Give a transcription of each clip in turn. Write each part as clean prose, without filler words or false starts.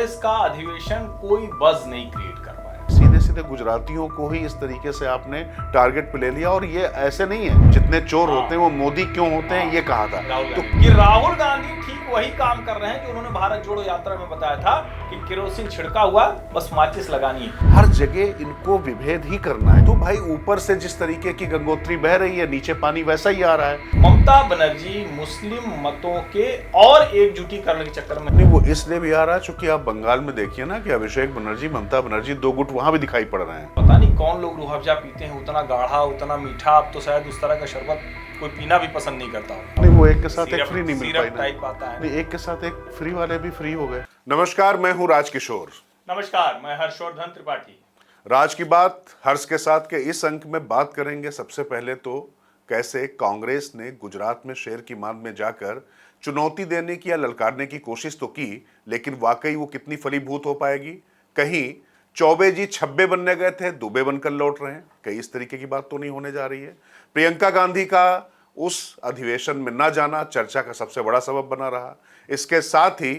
कांग्रेस का अधिवेशन कोई बज़ नहीं क्रिएट कर पाया। सीधे सीधे गुजरातियों को ही इस तरीके से आपने टारगेट पे ले लिया। और ये ऐसे नहीं है, जितने चोर होते हैं वो मोदी क्यों होते हैं ये कहा था। तो कि राहुल गांधी ठीक वही काम कर रहे हैं जो उन्होंने भारत जोड़ो यात्रा में बताया था कि केरोसिन छिड़का हुआ, बस माचिस लगानी है। हर जगह इनको विभेद ही करना है। तो भाई ऊपर से जिस तरीके की गंगोत्री बह रही है, नीचे पानी वैसा ही आ रहा है। ममता बनर्जी मुस्लिम मतों के और एकजुटी करने के चक्कर में नहीं, वो इसलिए भी आ रहा है क्योंकि आप बंगाल में देखिए ना कि अभिषेक बनर्जी, ममता बनर्जी, दो गुट वहां भी दिखाई पड़ रहे हैं। पता नहीं कौन लोग रूह अफ़ज़ा पीते हैं, उतना गाढ़ा उतना मीठा। अब तो शायद उस तरह का शरबत कोई पीना भी पसंद नहीं करता हो। नहीं, वो एक के साथ एक फ्री नहीं मिल पाई टाइप आता है। नहीं, एक के साथ एक फ्री वाले भी फ्री हो गए। नमस्कार, मैं हूं राजकिशोर। नमस्कार, मैं हर्षवर्धन त्रिपाठी। राज की बात हर्ष के साथ के इस अंक में बात करेंगे सबसे पहले तो कैसे कांग्रेस ने गुजरात में शेर की मान में जाकर चुनौती देने की या ललकारने की कोशिश तो की, लेकिन वाकई वो कितनी फलीभूत हो पाएगी। कहीं चौबे जी छब्बे बनने गए थे, दुबे बनकर लौट रहे हैं, कहीं इस तरीके की बात तो नहीं होने जा रही है। प्रियंका गांधी का उस अधिवेशन में न जाना चर्चा का सबसे बड़ा सबब बना रहा। इसके साथ ही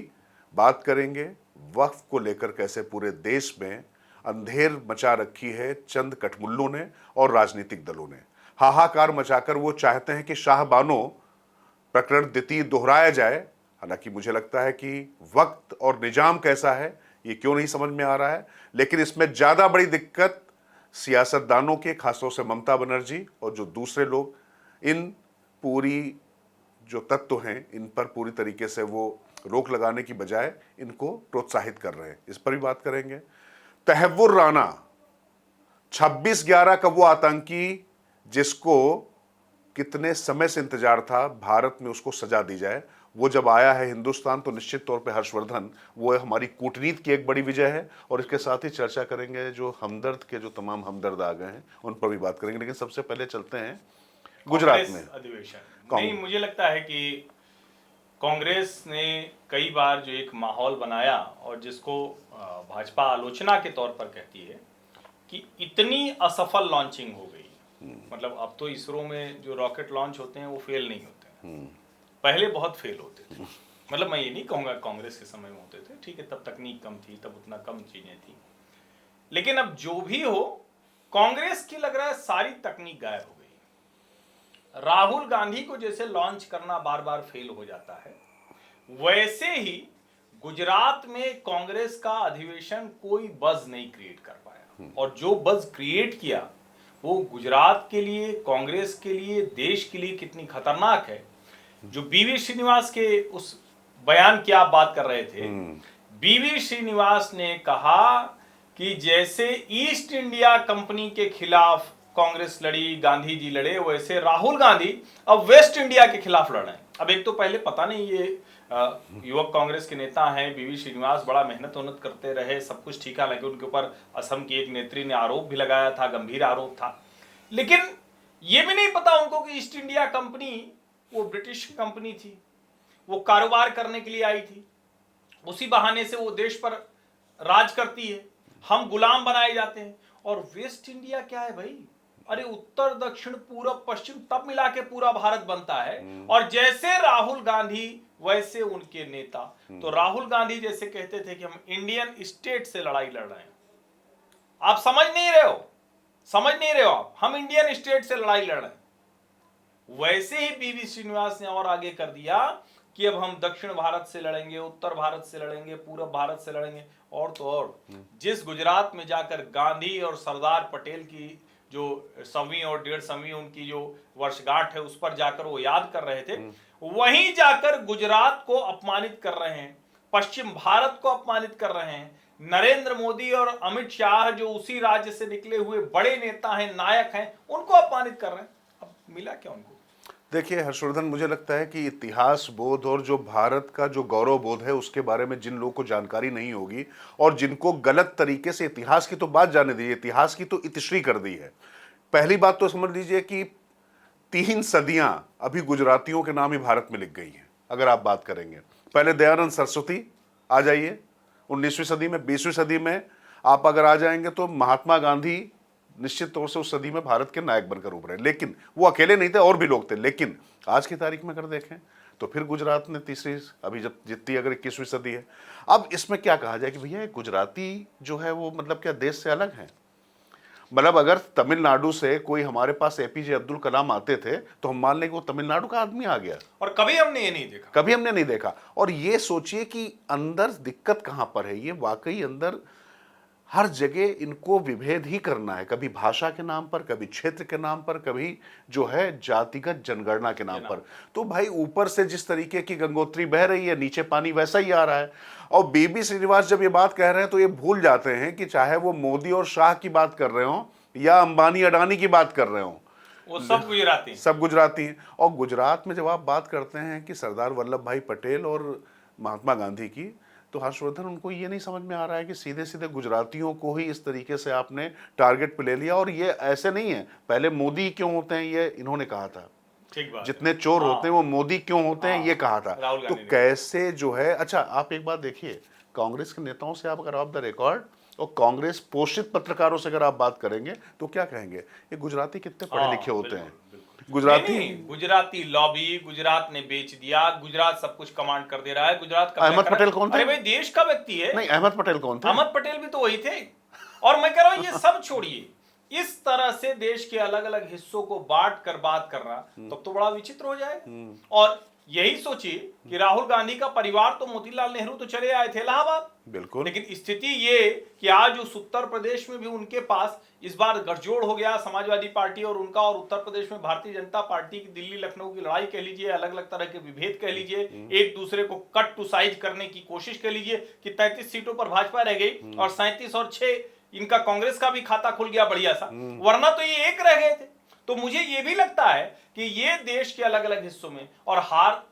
बात करेंगे वक्फ को लेकर कैसे पूरे देश में अंधेर मचा रखी है चंद कठमुल्लों ने और राजनीतिक दलों ने। हाहाकार मचाकर वो चाहते हैं कि शाहबानो प्रकरण द्वितीय दोहराया जाए। हालांकि मुझे लगता है कि वक्त और निजाम कैसा है ये क्यों नहीं समझ में आ रहा है। लेकिन इसमें ज्यादा बड़ी दिक्कत सियासतदानों के, खासतौर से ममता बनर्जी और जो दूसरे लोग, इन पूरी जो तत्व हैं इन पर पूरी तरीके से वो रोक लगाने की बजाय इनको प्रोत्साहित कर रहे हैं। इस पर भी बात करेंगे। तहव्वुर राना 26/11 का वो आतंकी जिसको कितने समय से इंतजार था भारत में उसको सजा दी जाए, वो जब आया है हिंदुस्तान तो निश्चित तौर पे हर्षवर्धन वो हमारी कूटनीति की एक बड़ी विजय है। और इसके साथ ही चर्चा करेंगे जो हमदर्द के जो तमाम हमदर्द आ गए हैं उन पर भी बात करेंगे। लेकिन सबसे पहले चलते हैं गुजरात में अधिवेशन। नहीं, मुझे लगता है कि कांग्रेस ने कई बार जो एक माहौल बनाया और जिसको भाजपा आलोचना के तौर पर कहती है कि इतनी असफल लॉन्चिंग हो गई। मतलब अब तो इसरो में जो रॉकेट लॉन्च होते हैं वो फेल नहीं होते हैं, पहले बहुत फेल होते थे। मतलब मैं ये नहीं कहूँगा कांग्रेस के समय में होते थे, ठीक है, तब तकनीक कम थी, तब उतना कम चीजें थी। लेकिन अब जो भी हो, कांग्रेस की लग रहा है सारी तकनीक गायब हो गई। राहुल गांधी को जैसे लॉन्च करना बार बार फेल हो जाता है, वैसे ही गुजरात में कांग्रेस का अधिवेशन कोई बज़ नहीं क्रिएट कर पाया। और जो बज़ क्रिएट किया वो गुजरात के लिए, कांग्रेस के लिए, देश के लिए कितनी खतरनाक है। जो बीवी श्रीनिवास के उस बयान की आप बात कर रहे थे, बीवी श्रीनिवास ने कहा कि जैसे ईस्ट इंडिया कंपनी के खिलाफ कांग्रेस लड़ी, गांधी जी लड़े, वैसे राहुल गांधी अब वेस्ट इंडिया के खिलाफ लड़ रहे हैं। अब एक तो पहले पता नहीं ये युवक कांग्रेस के नेता हैं, बीवी श्रीनिवास बड़ा मेहनत करते रहे, सब कुछ ठीक है, लेकिन उनके ऊपर असम की एक नेत्री ने आरोप भी लगाया था, गंभीर आरोप था। लेकिन ये भी नहीं पता उनको कि ईस्ट इंडिया कंपनी वो ब्रिटिश कंपनी थी, वो कारोबार करने के लिए आई थी, उसी बहाने से वो देश पर राज करती है, हम गुलाम बनाए जाते हैं। और वेस्ट इंडिया क्या है भाई? अरे उत्तर, दक्षिण, पूरब, पश्चिम, तब मिला के पूरा भारत बनता है। और जैसे राहुल गांधी वैसे उनके नेता, तो राहुल गांधी जैसे कहते थे कि हम इंडियन स्टेट से लड़ाई लड़ रहे हैं। आप समझ नहीं रहे हो आप, हम इंडियन स्टेट से लड़ाई लड़ रहे हैं। वैसे ही बीवी श्रीनिवास ने और आगे कर दिया कि अब हम दक्षिण भारत से लड़ेंगे, उत्तर भारत से लड़ेंगे, पूरब भारत से लड़ेंगे। और तो और जिस गुजरात में जाकर गांधी और सरदार पटेल की जो 100वीं और 150वीं उनकी जो वर्षगांठ है उस पर जाकर वो याद कर रहे थे, वहीं जाकर गुजरात को अपमानित कर रहे हैं, पश्चिम भारत को अपमानित कर रहे हैं। नरेंद्र मोदी और अमित शाह जो उसी राज्य से निकले हुए बड़े नेता हैं, नायक हैं, उनको अपमानित कर रहे हैं। अब मिला क्या उनको? देखिए हर्षवर्धन, मुझे लगता है कि इतिहास बोध और जो भारत का जो गौरव बोध है उसके बारे में जिन लोगों को जानकारी नहीं होगी और जिनको गलत तरीके से, इतिहास की तो बात जाने दीजिए, इतिहास की तो इतिश्री कर दी है। पहली बात तो समझ लीजिए कि 3 सदियां अभी गुजरातियों के नाम ही भारत में लिख गई हैं। अगर आप बात करेंगे, पहले दयानंद सरस्वती आ जाइए 19वीं सदी में, 20वीं सदी में आप अगर आ जाएंगे तो महात्मा गांधी निश्चित तौर से उस सदी में भारत के नायक बनकर उभरे। लेकिन वो अकेले नहीं थे, और भी लोग थे। लेकिन आज की तारीख में अगर देखें तो फिर गुजरात ने तीसरी, अभी जब जितनी अगर 21वीं सदी है। अब इसमें क्या कहा जाए कि भैया गुजराती जो है वो मतलब क्या देश से अलग है? मतलब अगर तमिलनाडु से कोई हमारे पास एपीजे अब्दुल कलाम आते थे तो हम मान लें कि वो तमिलनाडु का आदमी आ गया। और कभी हमने ये नहीं देखा, कभी हमने नहीं देखा। और ये सोचिए कि अंदर दिक्कत कहां पर है। ये वाकई अंदर हर जगह इनको विभेद ही करना है, कभी भाषा के नाम पर, कभी क्षेत्र के नाम पर, कभी जो है जातिगत जनगणना के नाम पर। तो भाई ऊपर से जिस तरीके की गंगोत्री बह रही है, नीचे पानी वैसा ही आ रहा है। और बीबी श्रीनिवास जब ये बात कह रहे हैं तो ये भूल जाते हैं कि चाहे वो मोदी और शाह की बात कर रहे हो या अंबानी अडानी की बात कर रहे हो, वो सब गुजराती, सब गुजराती हैं। और गुजरात में जब आप बात करते हैं कि सरदार वल्लभ भाई पटेल और महात्मा गांधी की, तो हर्षवर्धन उनको ये नहीं समझ में आ रहा है कि सीधे सीधे गुजरातियों को ही इस तरीके से आपने टारगेट पे ले लिया। और ये ऐसे नहीं है, पहले मोदी क्यों होते हैं ये इन्होंने कहा था, ठीक बात, जितने चोर होते हैं वो मोदी क्यों होते हैं ये कहा था। तो कैसे जो है, अच्छा आप एक बात देखिए, कांग्रेस के नेताओं से आप अगर ऑफ द रिकॉर्ड और कांग्रेस पोषित पत्रकारों से अगर आप बात करेंगे तो क्या कहेंगे, ये गुजराती कितने पढ़े लिखे होते हैं। गुजराती गुजराती लॉबी, गुजरात ने बेच दिया, गुजरात सब कुछ कमांड कर दे रहा है। गुजरात का अहमद पटेल कौन थे? अरे भाई देश का व्यक्ति है। नहीं, अहमद पटेल कौन थे? अहमद पटेल भी तो वही थे। और मैं कह रहा हूं ये सब छोड़िए, इस तरह से देश के अलग अलग हिस्सों को बांट कर बात करना तब तो बड़ा विचित्र हो जाएगा। और यही सोचिए कि राहुल गांधी का परिवार तो मोतीलाल नेहरू तो चले आए थे इलाहाबाद, बिल्कुल, लेकिन स्थिति ये कि आज उस उत्तर प्रदेश में भी उनके पास इस बार गठजोड़ हो गया, समाजवादी पार्टी और उनका, और उत्तर प्रदेश में भारतीय जनता पार्टी की दिल्ली लखनऊ की लड़ाई कह लीजिए, अलग अलग तरह के विभेद कह लीजिए, एक दूसरे को कट टू साइज करने की कोशिश कह लीजिए कि 33 सीटों पर भाजपा रह गई और 37 और 6 इनका कांग्रेस का भी खाता खुल गया बढ़िया सा, वरना तो ये एक रह गए थे। तो मुझे ये भी लगता है कि ये देश के अलग अलग हिस्सों में और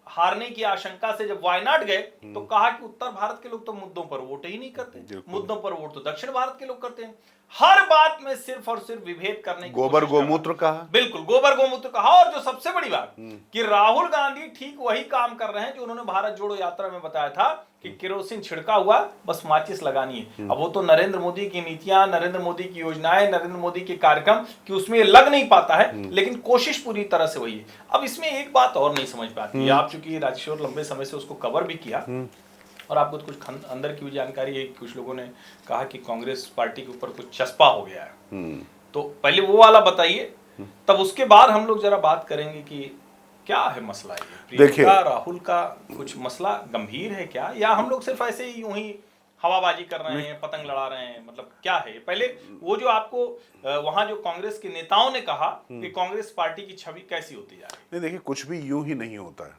हारने की आशंका से जब वायनाड गए तो कहा कि उत्तर भारत के लोग तो मुद्दों पर वोट ही नहीं करते, मुद्दों पर वोट तो दक्षिण भारत के लोग करते हैं। हर बात में सिर्फ और सिर्फ विभेद करने की गोबर गोमूत्र कहा, बिल्कुल गोबर गोमूत्र कहा। और जो सबसे बड़ी बात कि राहुल गांधी ठीक वही काम कर रहे हैं जो उन्होंने भारत जोड़ो यात्रा में बताया था कि केरोसिन छिड़का हुआ, बस माचिस लगानी है। अब वो तो नरेंद्र मोदी की नीतियां, नरेंद्र मोदी की योजनाएं, नरेंद्र मोदी के कार्यक्रम कि उसमें लग नहीं पाता है, लेकिन कोशिश पूरी तरह से वही है। अब इसमें एक बात और नहीं समझ पाती, आप चूंकि राजकिशोर लंबे समय से उसको कवर भी किया और आपको कुछ अंदर की भी जानकारी है, कुछ लोगों ने कहा कि कांग्रेस पार्टी के ऊपर कुछ चस्पा हो गया है, तो पहले वो वाला बताइए, तब उसके बाद हम लोग जरा बात करेंगे कि क्या है मसला। ये प्रियंका राहुल का कुछ मसला गंभीर है क्या, या हम लोग सिर्फ ऐसे ही यूं ही हवाबाजी कर रहे हैं, पतंग लड़ा रहे हैं, मतलब क्या है। पहले वो जो आपको वहां जो कांग्रेस के नेताओं ने कहा कि कांग्रेस पार्टी की छवि कैसी होती जा रही है। नहीं देखिए, कुछ भी यूं ही नहीं होता है,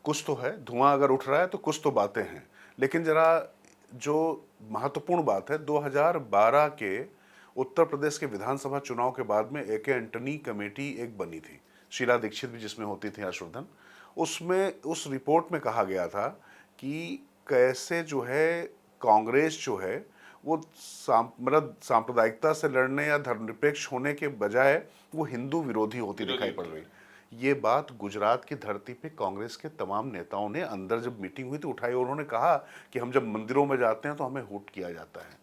कुछ तो है, धुआं अगर उठ रहा है तो कुछ तो बातें हैं। लेकिन जरा जो महत्वपूर्ण बात है, 2012 के उत्तर प्रदेश के विधानसभा चुनाव के बाद में ए.के. एंटनी कमेटी एक बनी थी, शीला दीक्षित भी जिसमें होती थी, हर्षवर्धन। उसमें उस रिपोर्ट में कहा गया था कि कैसे जो है कांग्रेस जो है वो मतलब सांप्रदायिकता से लड़ने या धर्मनिरपेक्ष होने के बजाय वो हिंदू विरोधी होती दिखाई पड़ रही। ये बात गुजरात की धरती पे कांग्रेस के तमाम नेताओं ने अंदर जब मीटिंग हुई तो उठाई, और उन्होंने कहा कि हम जब मंदिरों में जाते हैं तो हमें हूट किया जाता है,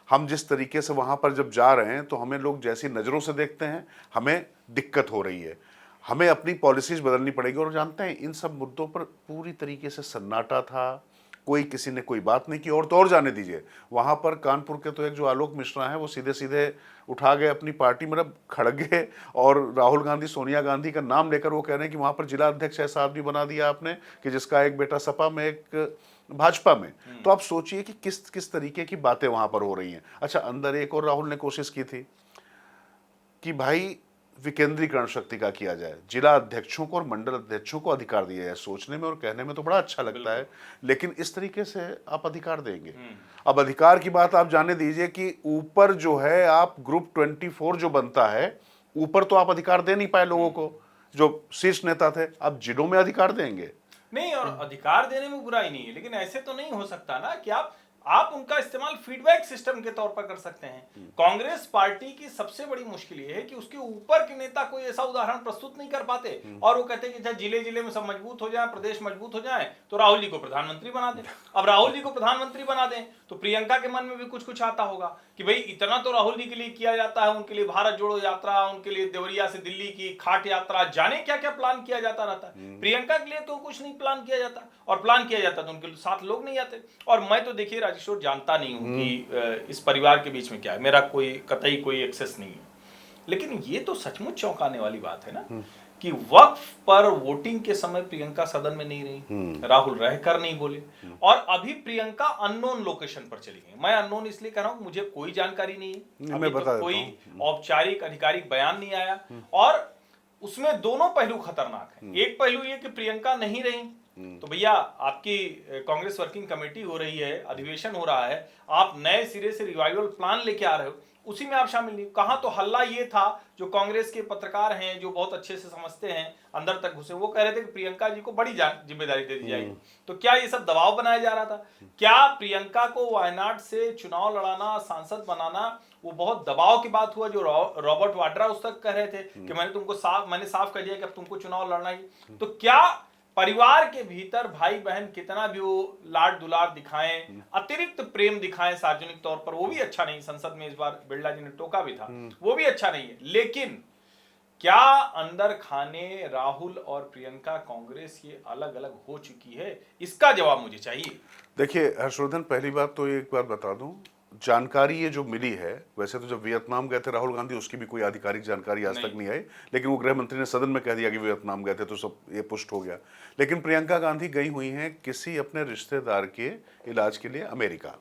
हम जिस तरीके से वहां पर जब जा रहे हैं तो हमें लोग जैसी नज़रों से देखते हैं, हमें दिक्कत हो रही है, हमें अपनी पॉलिसीज बदलनी पड़ेगी। और जानते हैं इन सब मुद्दों पर पूरी तरीके से सन्नाटा था, कोई किसी ने कोई बात नहीं की। और तो और जाने दीजिए, वहाँ पर कानपुर के तो एक जो आलोक मिश्रा हैं वो सीधे सीधे उठा गए अपनी पार्टी, मतलब खड़गे, और राहुल गांधी सोनिया गांधी का नाम लेकर वो कह रहे हैं कि वहाँ पर जिला अध्यक्ष ऐसा आदमी बना दिया आपने कि जिसका एक बेटा सपा में एक भाजपा में। तो आप सोचिए कि किस किस तरीके की बातें वहाँ पर हो रही हैं। अच्छा, अंदर एक और राहुल ने कोशिश की थी कि भाई विकेंद्रीकरण शक्ति का किया जाए, जिला अध्यक्षों को और मंडल अध्यक्षों को अधिकार दिया जाए। सोचने में और कहने में तो बड़ा अच्छा लगता है, लेकिन इस तरीके से आप अधिकार देंगे। अब अधिकार की बात आप जाने दीजिए कि ऊपर जो है आप ग्रुप 24 जो बनता है, ऊपर तो आप अधिकार दे नहीं पाए लोगों को, जो शीर्ष नेता थे, अब जिलों में अधिकार देंगे। नहीं, और अधिकार देने में बुराई नहीं है, लेकिन ऐसे तो नहीं हो सकता ना कि आप आप उनका इस्तेमाल फीडबैक सिस्टम के तौर पर कर सकते हैं। कांग्रेस पार्टी की सबसे बड़ी मुश्किल ये है कि उसके ऊपर के नेता कोई ऐसा उदाहरण प्रस्तुत नहीं कर पाते और वो कहते हैं कि जिले जिले में सब मजबूत हो जाए, प्रदेश मजबूत हो जाए तो राहुल जी को प्रधानमंत्री बना दें। अब राहुल जी को प्रधानमंत्री बना दें तो प्रियंका के मन में भी कुछ कुछ आता होगा कि भाई इतना तो राहुल जी के लिए किया जाता है, उनके लिए भारत जोड़ो यात्रा, उनके लिए देवरिया से दिल्ली की खाट यात्रा, जाने क्या क्या प्लान किया जाता रहता है। प्रियंका के लिए तो कुछ नहीं प्लान किया जाता, और प्लान किया जाता तो उनके साथ लोग नहीं आते। और मैं तो देखिए राजेश्वर जानता नहीं हूं कि इस परिवार के बीच में क्या है, मेरा कोई कतई कोई एक्सेस नहीं है, लेकिन ये तो सचमुच चौंकाने वाली बात है ना कि वक्फ पर वोटिंग के समय प्रियंका सदन में नहीं रही, राहुल रहकर नहीं बोले, और अभी प्रियंका अननोन लोकेशन पर चली गई। मैं अननोन इसलिए कह रहा हूं, मुझे कोई जानकारी नहीं है, अभी तो कोई औपचारिक आधिकारिक बयान नहीं आया, और उसमें दोनों पहलू खतरनाक हैं। एक पहलू ये कि प्रियंका नहीं रही तो भैया आपकी कांग्रेस वर्किंग कमेटी हो रही है, अधिवेशन हो रहा है, आप नए सिरे से रिवाइवल प्लान लेके आ रहे हो, उसी में आप शामिल नहीं। कहां तो हल्ला ये था, जो कांग्रेस के पत्रकार हैं जो बहुत अच्छे से समझते हैं, अंदर तक घुसे, वो कह रहे थे कि प्रियंका जी को बड़ी जिम्मेदारी दे दी जाएगी। तो क्या ये सब दबाव बनाया जा रहा था? क्या प्रियंका को वायनाड से चुनाव लड़ाना, सांसद बनाना, वो बहुत दबाव की बात हुआ? जो रॉबर्ट वाड्रा उस तक कह रहे थे कि मैंने साफ कर दिया कि अब तुमको चुनाव लड़ना ही। तो क्या परिवार के भीतर भाई बहन कितना भी वो लाड दुलार दिखाएं, अतिरिक्त प्रेम दिखाएं सार्वजनिक तौर पर, वो भी अच्छा नहीं। संसद में इस बार बिरला जी ने टोका भी था, वो भी अच्छा नहीं है। लेकिन क्या अंदर खाने राहुल और प्रियंका कांग्रेस ये अलग अलग हो चुकी है? इसका जवाब मुझे चाहिए। देखिए हर्षवर्धन, पहली बात तो एक बात बता दूं, जानकारी ये जो मिली है, वैसे तो जब वियतनाम गए थे राहुल गांधी उसकी भी कोई आधिकारिक जानकारी आज तक नहीं आई, लेकिन वो गृह मंत्री ने सदन में कह दिया कि वियतनाम गए थे तो सब ये पुष्ट हो गया। लेकिन प्रियंका गांधी गई हुई हैं किसी अपने रिश्तेदार के इलाज के लिए अमेरिका।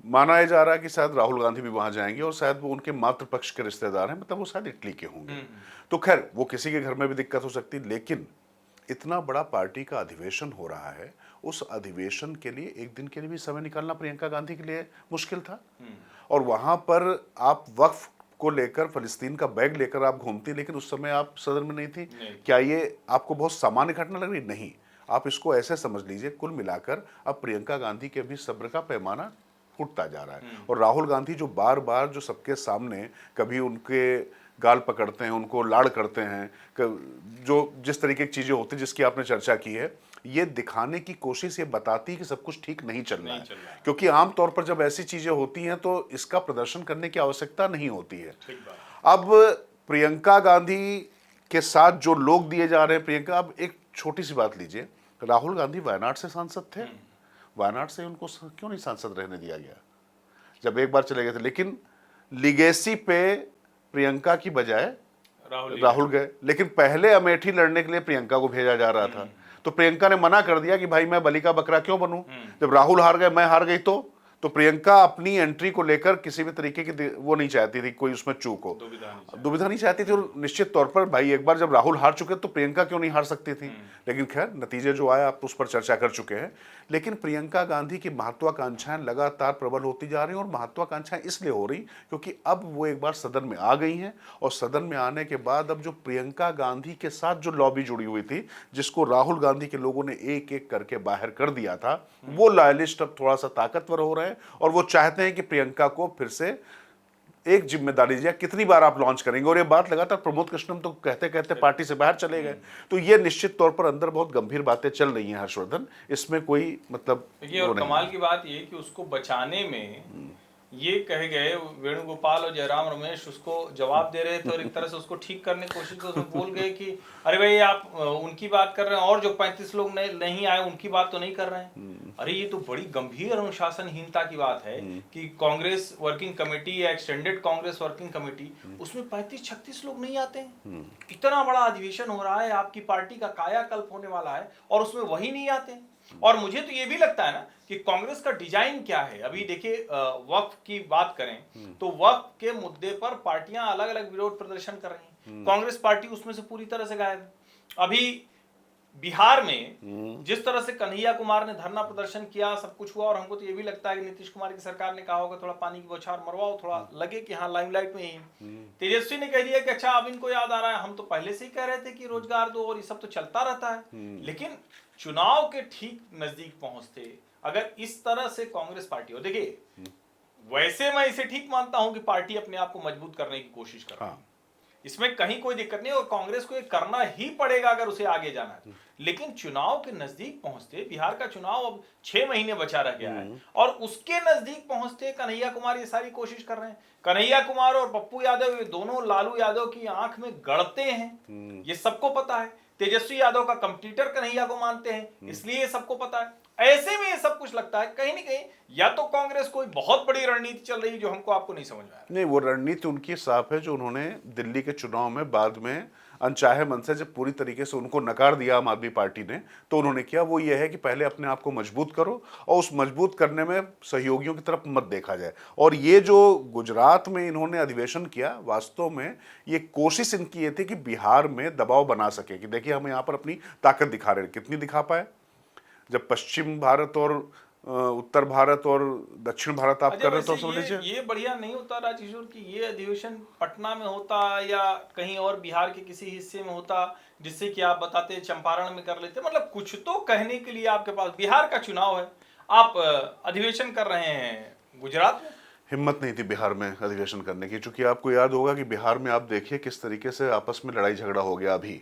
माना जा रहा है कि शायद राहुल गांधी भी वहां जाएंगे, और शायद वो उनके मातृ पक्ष के रिश्तेदार हैं, मतलब वो शायद इटली के होंगे। तो खैर वो किसी के घर में भी दिक्कत हो सकती, लेकिन इतना बड़ा पार्टी का अधिवेशन हो रहा है, उस अधिवेशन के लिए एक दिन के लिए भी समय निकालना प्रियंका गांधी के लिए मुश्किल था। और वहां पर आप वक्फ को लेकर, फलस्तीन का बैग लेकर आप घूमती, लेकिन उस समय आप सदन में नहीं थी। क्या ये आपको बहुत सामान्य घटना लग रही? नहीं, आप इसको ऐसे समझ लीजिए, कुल मिलाकर अब प्रियंका गांधी के भी सब्र का पैमाना फूटता जा रहा है। और राहुल गांधी जो बार बार जो सबके सामने कभी उनके गाल पकड़ते हैं, उनको लाड़ करते हैं, जो जिस तरीके की चीजें होती हैं जिसकी आपने चर्चा की है, ये दिखाने की कोशिश ये बताती है कि सब कुछ ठीक नहीं चल रहा है। क्योंकि आमतौर पर जब ऐसी चीजें होती हैं तो इसका प्रदर्शन करने की आवश्यकता नहीं होती है। अब प्रियंका गांधी के साथ जो लोग दिए जा रहे हैं, प्रियंका, अब एक छोटी सी बात लीजिए, राहुल गांधी वायनाड से सांसद थे, वायनाड से उनको क्यों नहीं सांसद रहने दिया गया जब एक बार चले गए थे? लेकिन लिगेसी पे प्रियंका की बजाय राहुल गए, लेकिन पहले अमेठी लड़ने के लिए प्रियंका को भेजा जा रहा था, तो प्रियंका ने मना कर दिया कि भाई मैं बलि का बकरा क्यों बनूं, जब राहुल हार गए, मैं हार गई, तो प्रियंका अपनी एंट्री को लेकर किसी भी तरीके की वो नहीं चाहती थी, कोई उसमें चूक हो, दुविधा नहीं चाहती थी। और निश्चित तौर पर भाई एक बार जब राहुल हार चुके तो प्रियंका क्यों नहीं हार सकती थी? लेकिन खैर नतीजे जो आए आप उस पर चर्चा कर चुके हैं। लेकिन प्रियंका गांधी की महत्वाकांक्षाएं लगातार प्रबल होती जा रही हैं, और महत्वाकांक्षाएं इसलिए हो रही क्योंकि अब वो एक बार सदन में आ गई हैं, और सदन में आने के बाद अब जो प्रियंका गांधी के साथ जो लॉबी जुड़ी हुई थी, जिसको राहुल गांधी के लोगों ने एक एक करके बाहर कर दिया था, वो लॉयलिस्ट अब थोड़ा सा ताकतवर हो रहे हैं, और वो चाहते हैं कि प्रियंका को फिर से एक जिम्मेदारी दिया। कितनी बार आप लॉन्च करेंगे? और ये बात लगातार प्रमोद कृष्णम तो कहते कहते पार्टी से बाहर चले गए। तो ये निश्चित तौर पर अंदर बहुत गंभीर बातें चल रही हैं हर्षवर्धन, इसमें कोई मतलब देखिए, और कमाल की बात ये कि उसको बचाने में ये कहे गए वेणुगोपाल और जयराम रमेश उसको जवाब दे रहे थे, और एक तरह से उसको ठीक करने की कोशिश तो उसमें बोल गए कि अरे भाई आप उनकी बात कर रहे हैं, और जो 35 लोग नहीं आए उनकी बात तो नहीं कर रहे हैं। अरे ये तो बड़ी गंभीर अनुशासनहीनता की बात है कि कांग्रेस वर्किंग कमेटी या एक्सटेंडेड कांग्रेस वर्किंग कमेटी, उसमें 35-36 लोग नहीं आते हैं। इतना बड़ा अधिवेशन हो रहा है, आपकी पार्टी का कायाकल्प होने वाला है, और उसमें वही नहीं आते। और मुझे तो ये भी लगता है ना कि कांग्रेस का डिजाइन क्या है। अभी देखिए, वक्फ की बात करें तो वक्फ के मुद्दे पर पार्टियां अलग अलग विरोध प्रदर्शन कर रही हैं, कांग्रेस पार्टी उसमें से पूरी तरह से गायब है। अभी बिहार में जिस तरह से कन्हैया कुमार ने धरना प्रदर्शन किया, सब कुछ हुआ, और हमको तो ये भी लगता है कि नीतीश कुमार की सरकार ने कहा होगा थोड़ा पानी की बौछार मरवाओ, थोड़ा लगे कि हाँ लाइमलाइट में ही। तेजस्वी ने कह दिया कि अच्छा अब इनको याद आ रहा है, हम तो पहले से ही कह रहे थे कि रोजगार दो, और ये सब तो चलता रहता है। लेकिन चुनाव के ठीक नजदीक पहुंचते अगर इस तरह से कांग्रेस पार्टी हो, देखिए वैसे मैं इसे ठीक मानता हूं कि पार्टी अपने आप को मजबूत करने की कोशिश कर रही है, इसमें कहीं कोई दिक्कत नहीं, और कांग्रेस को ये करना ही पड़ेगा अगर उसे आगे जाना है। लेकिन चुनाव के नजदीक पहुंचते, बिहार का चुनाव अब 6 महीने बचा रह गया है, और उसके नजदीक पहुंचते कन्हैया कुमार ये सारी कोशिश कर रहे हैं। कन्हैया कुमार और पप्पू यादव ये दोनों लालू यादव की आंख में गड़ते हैं, ये सबको पता है। तेजस्वी यादव का कंपटीटर कन्हैया को मानते हैं, इसलिए ये सबको पता है। ऐसे में ये सब कुछ लगता है कहीं ना कहीं या तो कांग्रेस कोई बहुत बड़ी रणनीति चल रही है जो हमको आपको नहीं समझ में आ रहा। नहीं, वो रणनीति उनकी साफ है जो उन्होंने दिल्ली के चुनाव में बाद में अनचाहे मन से जब पूरी तरीके से उनको नकार दिया आम आदमी पार्टी ने, तो उन्होंने किया वो ये है कि पहले अपने आप को मजबूत करो और उस मजबूत करने में सहयोगियों की तरफ मत देखा जाए। और ये जो गुजरात में इन्होंने अधिवेशन किया, वास्तव में ये कोशिश इनकी ये थी कि बिहार में दबाव बना सके कि देखिए हम यहाँ पर अपनी ताकत दिखा रहे हैं। कितनी दिखा पाए? जब पश्चिम भारत और उत्तर भारत और दक्षिण भारत आप कर रहे तो समझ लीजिए। ये बढ़िया नहीं होता राजकिशोर कि ये अधिवेशन पटना में होता या कहीं और बिहार के किसी हिस्से में होता, जिससे कि आप बताते चंपारण में कर लेते। मतलब कुछ तो कहने के लिए आपके पास, बिहार का चुनाव है, आप अधिवेशन कर रहे हैं गुजरात में। हिम्मत नहीं थी बिहार में अधिवेशन करने की, चूंकि आपको याद होगा कि बिहार में आप देखिए किस तरीके से आपस में लड़ाई झगड़ा हो गया। अभी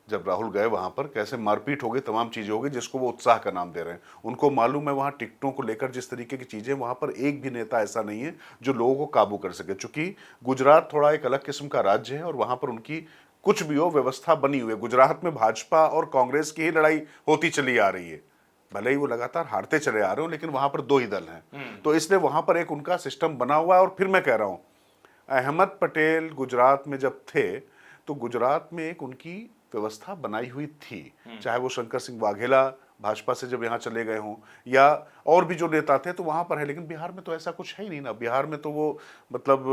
जब राहुल गए वहां पर कैसे मारपीट हो गई, तमाम चीजें हो गई, जिसको वो उत्साह का नाम दे रहे हैं। उनको मालूम है वहां टिकटों को लेकर जिस तरीके की चीजें, वहां पर एक भी नेता ऐसा नहीं है जो लोगों को काबू कर सके। चूंकि गुजरात थोड़ा एक अलग किस्म का राज्य है और वहां पर उनकी कुछ भी हो व्यवस्था बनी हुई है। गुजरात में भाजपा और कांग्रेस की ही लड़ाई होती चली आ रही है, भले ही वो लगातार हारते चले आ रहे हो, लेकिन वहां पर दो ही दल हैं। तो इसलिए वहां पर एक उनका सिस्टम बना हुआ है। और फिर मैं कह रहा हूं, अहमद पटेल गुजरात में जब थे तो गुजरात में एक उनकी व्यवस्था बनाई हुई थी, चाहे वो शंकर सिंह वाघेला भाजपा से जब यहाँ चले गए हों या और भी जो नेता थे, तो वहां पर है। लेकिन बिहार में तो ऐसा कुछ है ही नहीं ना। बिहार में तो वो मतलब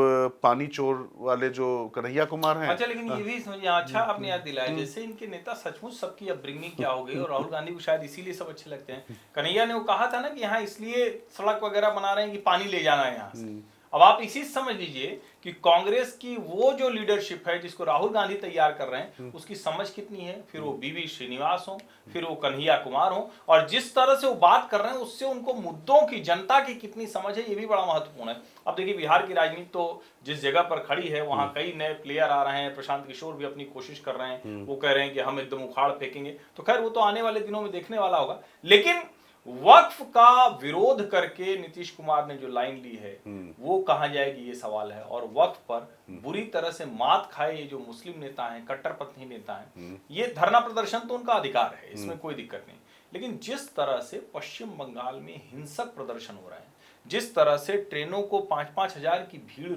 पानी चोर वाले जो कन्हैया कुमार हैं। अच्छा, लेकिन ये भी समझिए, अच्छा आपने याद दिलाया, जैसे इनके नेता सचमुच सबकी अपब्रिंगिंग क्या हो गई, और राहुल गांधी को शायद इसीलिए सब अच्छे लगते हैं। कन्हैया ने वो कहा था ना कि यहाँ इसलिए सड़क वगैरह बना रहे हैं कि पानी ले जाना है यहाँ से। अब आप इसी समझ लीजिए कि कांग्रेस की वो जो लीडरशिप है जिसको राहुल गांधी तैयार कर रहे हैं, उसकी समझ कितनी है। फिर वो बीवी श्रीनिवास हो, फिर वो कन्हैया कुमार हो, और जिस तरह से वो बात कर रहे हैं उससे उनको मुद्दों की, जनता की कितनी समझ है, ये भी बड़ा महत्वपूर्ण है। अब देखिए बिहार की राजनीति तो जिस जगह पर खड़ी है वहां कई नए प्लेयर आ रहे हैं। प्रशांत किशोर भी अपनी कोशिश कर रहे हैं, वो कह रहे हैं कि हम एकदम उखाड़ फेंकेंगे। तो खैर वो तो आने वाले दिनों में देखने वाला होगा। लेकिन वक्फ का विरोध करके नीतीश कुमार ने जो लाइन ली है वो कहां जाएगी, ये सवाल है। और वक्फ पर बुरी तरह से मात खाए ये जो मुस्लिम नेता हैं, कट्टरपंथी नेता हैं, ये धरना प्रदर्शन तो उनका अधिकार है, इसमें कोई दिक्कत नहीं। लेकिन जिस तरह से पश्चिम बंगाल में हिंसक प्रदर्शन हो रहे हैं, जिस तरह से ट्रेनों को 5-5 हजार की भीड़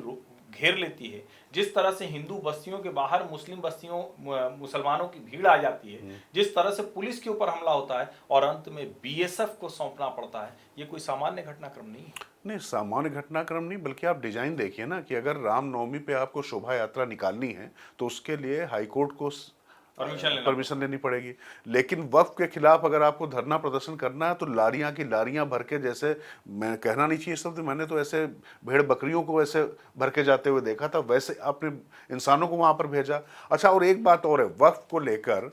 घेर लेती है, जिस तरह से हिंदू बस्तियों के बाहर मुस्लिम बस्तियों मुसलमानों की भीड़ आ जाती है, जिस तरह से पुलिस के ऊपर हमला होता है और अंत में बीएसएफ को सौंपना पड़ता है, ये कोई सामान्य घटनाक्रम नहीं है। नहीं, सामान्य घटनाक्रम नहीं, बल्कि आप डिजाइन देखिए ना कि अगर रामनवमी पे आपको शोभा यात्रा निकालनी है तो उसके लिए हाईकोर्ट को परमिशन लेनी पड़ेगी। लेकिन वक्फ के खिलाफ अगर आपको धरना प्रदर्शन करना है तो लारियां की लारियां भर के, जैसे मैं कहना नहीं चाहिए शब्द, मैंने तो ऐसे भेड़ बकरियों को ऐसे भर के जाते हुए देखा था, वैसे आपने इंसानों को वहां पर भेजा। अच्छा, और एक बात और है, वक्फ को लेकर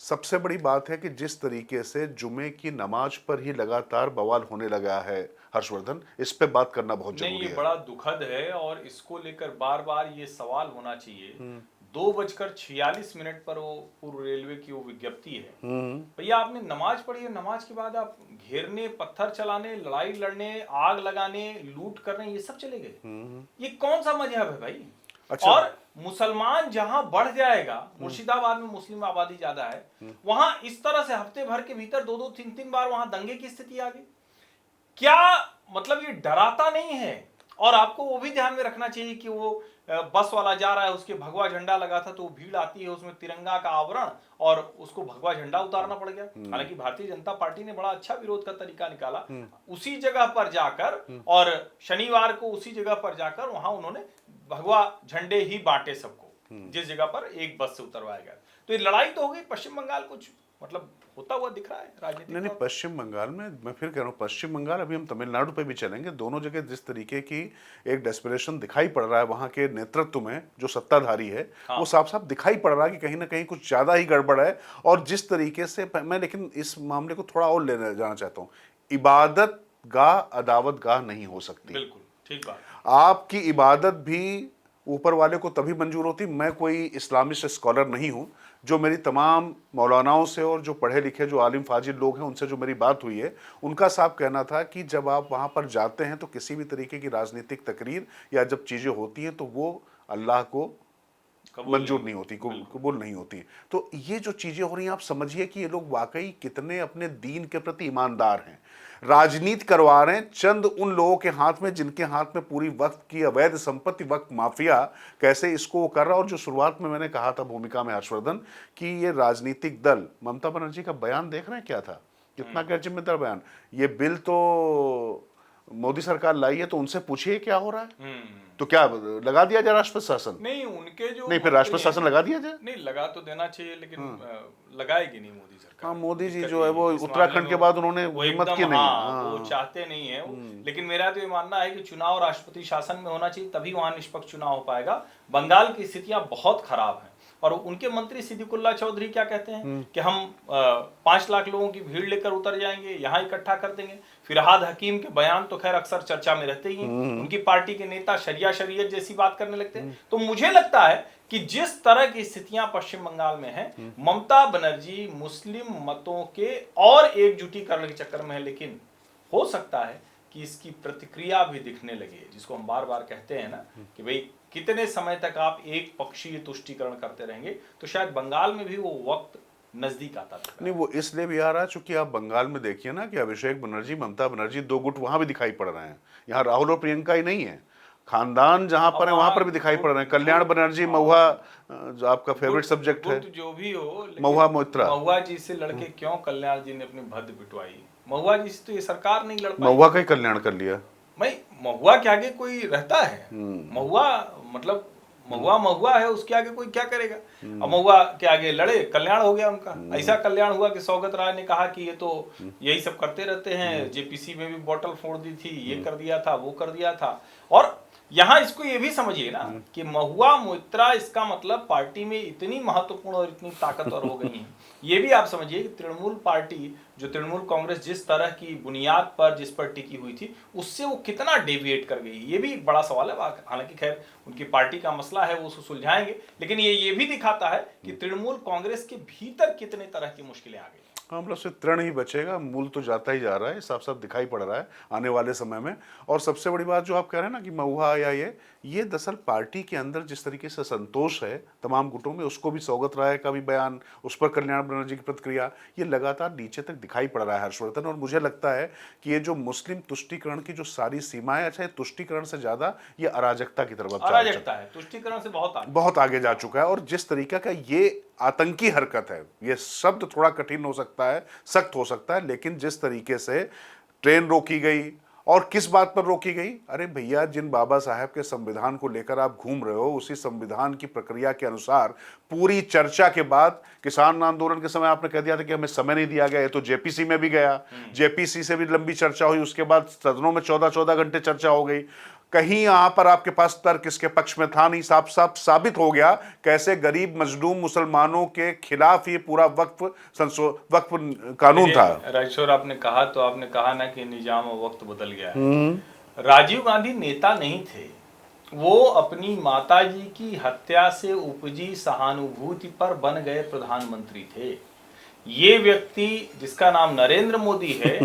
सबसे बड़ी बात है कि जिस तरीके से जुमे की नमाज पर ही लगातार बवाल होने लगा है, हर्षवर्धन, इस पे बात करना बहुत जरूरी है। ये बड़ा दुखद है और इसको लेकर बार बार ये सवाल होना चाहिए। 2:46 पर वो पूर्व रेलवे की वो विज्ञप्ति है। भैया आपने नमाज पढ़ी है, नमाज के बाद आप घेरने, पत्थर चलाने, लड़ाई लड़ने, आग लगाने, लूट करने, ये सब चले गए। ये कौन सा मजहब है भाई? अच्छा। और मुसलमान जहां बढ़ जाएगा, मुर्शिदाबाद में मुस्लिम आबादी ज्यादा है, वहां इस तरह से हफ्ते भर के भीतर 2-2, 3-3 बार वहां दंगे की स्थिति आ गई। क्या मतलब ये डराता नहीं है? और आपको वो भी ध्यान में रखना चाहिए कि वो बस वाला जा रहा है, उसके भगवा झंडा लगा था, तो भीड़ आती है, उसमें तिरंगा का आवरण और उसको भगवा झंडा उतारना पड़ गया। हालांकि भारतीय जनता पार्टी ने बड़ा अच्छा विरोध का तरीका निकाला, उसी जगह पर जाकर, और शनिवार को उसी जगह पर जाकर वहां उन्होंने भगवा झंडे ही बांटे सबको, जिस जगह पर एक बस से उतरवाया गया। तो ये लड़ाई तो हो गई। पश्चिम बंगाल कुछ मतलब होता हुआ दिख रहा है राजनीति? नहीं, पश्चिम बंगाल में, मैं फिर कह रहा हूँ पश्चिम बंगाल, अभी हम तमिलनाडु पे भी चलेंगे। दोनों जगह जिस तरीके की एक डेस्परेशन दिखाई पड़ रहा है वहाँ के नेतृत्व में, जो सत्ताधारी है, वो साफ साफ दिखाई पड़ रहा है कि कहीं ना कहीं कुछ ज़्यादा ही गड़बड़ है। और जिस तरीके से मैं, लेकिन इस मामले को थोड़ा और लेने जाना चाहता हूँ, इबादत गाह अदावत गाह नहीं हो सकती। बिल्कुल ठीक बात। आपकी इबादत भी ऊपर वाले को तभी मंजूर होती। मैं कोई इस्लामिस्ट स्कॉलर नहीं हूं। जो मेरी तमाम मौलानाओं से और जो पढ़े लिखे जो आलिम फाजिल लोग हैं उनसे जो मेरी बात हुई है, उनका साफ कहना था कि जब आप वहां पर जाते हैं तो किसी भी तरीके की राजनीतिक तकरीर या जब चीजें होती हैं तो वो अल्लाह को मंजूर नहीं होती, कबूल नहीं होती। तो ये जो चीजें हो रही हैं, आप समझिए कि ये लोग वाकई कितने अपने दीन के प्रति ईमानदार हैं। राजनीति करवा रहे हैं चंद उन लोगों के हाथ में जिनके हाथ में पूरी वक्त की अवैध संपत्ति, वक्त माफिया कैसे इसको वो कर रहा है। और जो शुरुआत में मैंने कहा था भूमिका में हर्षवर्धन कि ये राजनीतिक दल, ममता बनर्जी का बयान देख रहे हैं क्या था, कितना गैर जिम्मेदार बयान। ये बिल तो मोदी सरकार लाई है तो उनसे पूछिए क्या हो रहा है। तो क्या लगा दिया जाए राष्ट्रपति शासन? नहीं, उनके जो नहीं, फिर राष्ट्रपति शासन लगा दिया जाए। नहीं, लगा तो देना चाहिए, लेकिन लगाएगी नहीं मोदी सरकार। हाँ, मोदी जी जो है वो उत्तराखंड के बाद उन्होंने हिम्मत की नहीं। हाँ, वो चाहते नहीं है वो। लेकिन मेरा तो ये मानना है कि चुनाव राष्ट्रपति शासन में होना चाहिए, तभी वहां निष्पक्ष चुनाव हो पाएगा। बंगाल की स्थितियां बहुत खराब हैं और उनके मंत्री सिद्दीकुल्ला चौधरी क्या कहते हैं कि हम 5 लाख लोगों की भीड़ लेकर उतर जाएंगे, यहाँ इकट्ठा कर देंगे। फिरहाद हकीम के बयान तो खैर अक्सर चर्चा में रहते ही हैं। उनकी पार्टी के नेता शरिया शरीयत जैसी बात करने लगते हैं। तो मुझे लगता है कि जिस तरह की स्थितियां पश्चिम बंगाल में हैं, ममता बनर्जी मुस्लिम मतों के और एकजुटी करने के चक्कर में है। लेकिन हो सकता है कि इसकी प्रतिक्रिया भी दिखने लगे, जिसको हम बार बार कहते हैं ना कि भाई कितने समय तक आप एक पक्षीय तुष्टीकरण करते रहेंगे। तो शायद बंगाल में भी वो वक्त नजदीक आता था। नहीं, वो इसलिए भी आ रहा है चूंकि आप बंगाल में देखिए ना कि अभिषेक बनर्जी, ममता बनर्जी, 2 गुट वहां भी दिखाई पड़ रहे हैं। यहाँ राहुल और प्रियंका ही नहीं है, खानदान जहां पर है वहां पर भी दिखाई पड़ रहे हैं। कल्याण बनर्जी, महुआ जो आपका फेवरेट सब्जेक्ट है, जो भी हो, महुआ मोइत्रा, महुआ जी से लड़के क्यों कल्याण जी ने अपनी भद्द पिटवाई? महुआ जी से तो ये सरकार नहीं लड़ पाई। महुआ का ही कल्याण कर लिया भाई, महुआ के आगे कोई रहता है? महुआ मतलब महुआ है, उसके आगे कोई क्या करेगा? अब महुआ के आगे लड़े, कल्याण हो गया उनका। ऐसा कल्याण हुआ कि सौगत राय ने कहा कि ये तो यही सब करते रहते हैं, जेपीसी में भी बोतल फोड़ दी थी, ये कर दिया था, वो कर दिया था। और यहाँ इसको ये भी समझिए ना कि महुआ मोइत्रा, इसका मतलब पार्टी में इतनी महत्वपूर्ण और इतनी ताकतवर हो गई है। ये भी आप समझिए कि तृणमूल पार्टी, जो तृणमूल कांग्रेस जिस तरह की बुनियाद पर, जिस पर टिकी हुई थी, उससे वो कितना डेविएट कर गई, ये भी एक बड़ा सवाल है। हालांकि खैर उनकी पार्टी का मसला है, वो उसको सुलझाएंगे, लेकिन ये भी दिखाता है कि तृणमूल कांग्रेस के भीतर कितने तरह की मुश्किलें आ गई। हाँ, मतलब सिर्फ तृण ही बचेगा, मूल तो जाता ही जा रहा है, साफ साफ दिखाई पड़ रहा है आने वाले समय में। और सबसे बड़ी बात जो आप कह रहे हैं ना कि महुआ या ये दरअसल पार्टी के अंदर जिस तरीके से संतोष है तमाम गुटों में, उसको भी सौगत राय का भी बयान, उस पर कल्याण बनर्जी की प्रतिक्रिया, ये लगातार नीचे तक दिखाई पड़ रहा है हर्षवर्धन। और मुझे लगता है कि ये जो मुस्लिम तुष्टीकरण की जो सारी सीमाएं, अच्छा, तुष्टीकरण से ज्यादा ये अराजकता की तरफ, अराजकता है, तुष्टीकरण से बहुत आगे जा चुका है। और जिस तरीके का ये आतंकी हरकत है, ये शब्द थोड़ा कठिन हो सकता है, सख्त हो सकता है, लेकिन जिस तरीके से ट्रेन रोकी गई और किस बात पर रोकी गई? अरे भैया, जिन बाबा साहब के संविधान को लेकर आप घूम रहे हो, उसी संविधान की प्रक्रिया के अनुसार पूरी चर्चा के बाद किसान आंदोलन के समय आपने कह दिया था कि हमें समय नहीं दिया गया। ये तो जेपीसी में भी गया, जेपीसी से भी लंबी चर्चा हुई, उसके बाद सदनों में 14-14 घंटे चर्चा हो गई। कहीं यहां पर आपके पास तर्क इसके पक्ष में था नहीं। साफ साफ साबित हो गया कैसे गरीब मजलूम मुसलमानों के खिलाफ ये पूरा वक्फ कानून था। राजेश्वर, आपने कहा तो आपने कहा ना कि निजाम और वक्त बदल गया है। राजीव गांधी नेता नहीं थे, वो अपनी माताजी की हत्या से उपजी सहानुभूति पर बन गए प्रधानमंत्री थे। ये व्यक्ति जिसका नाम नरेंद्र मोदी है,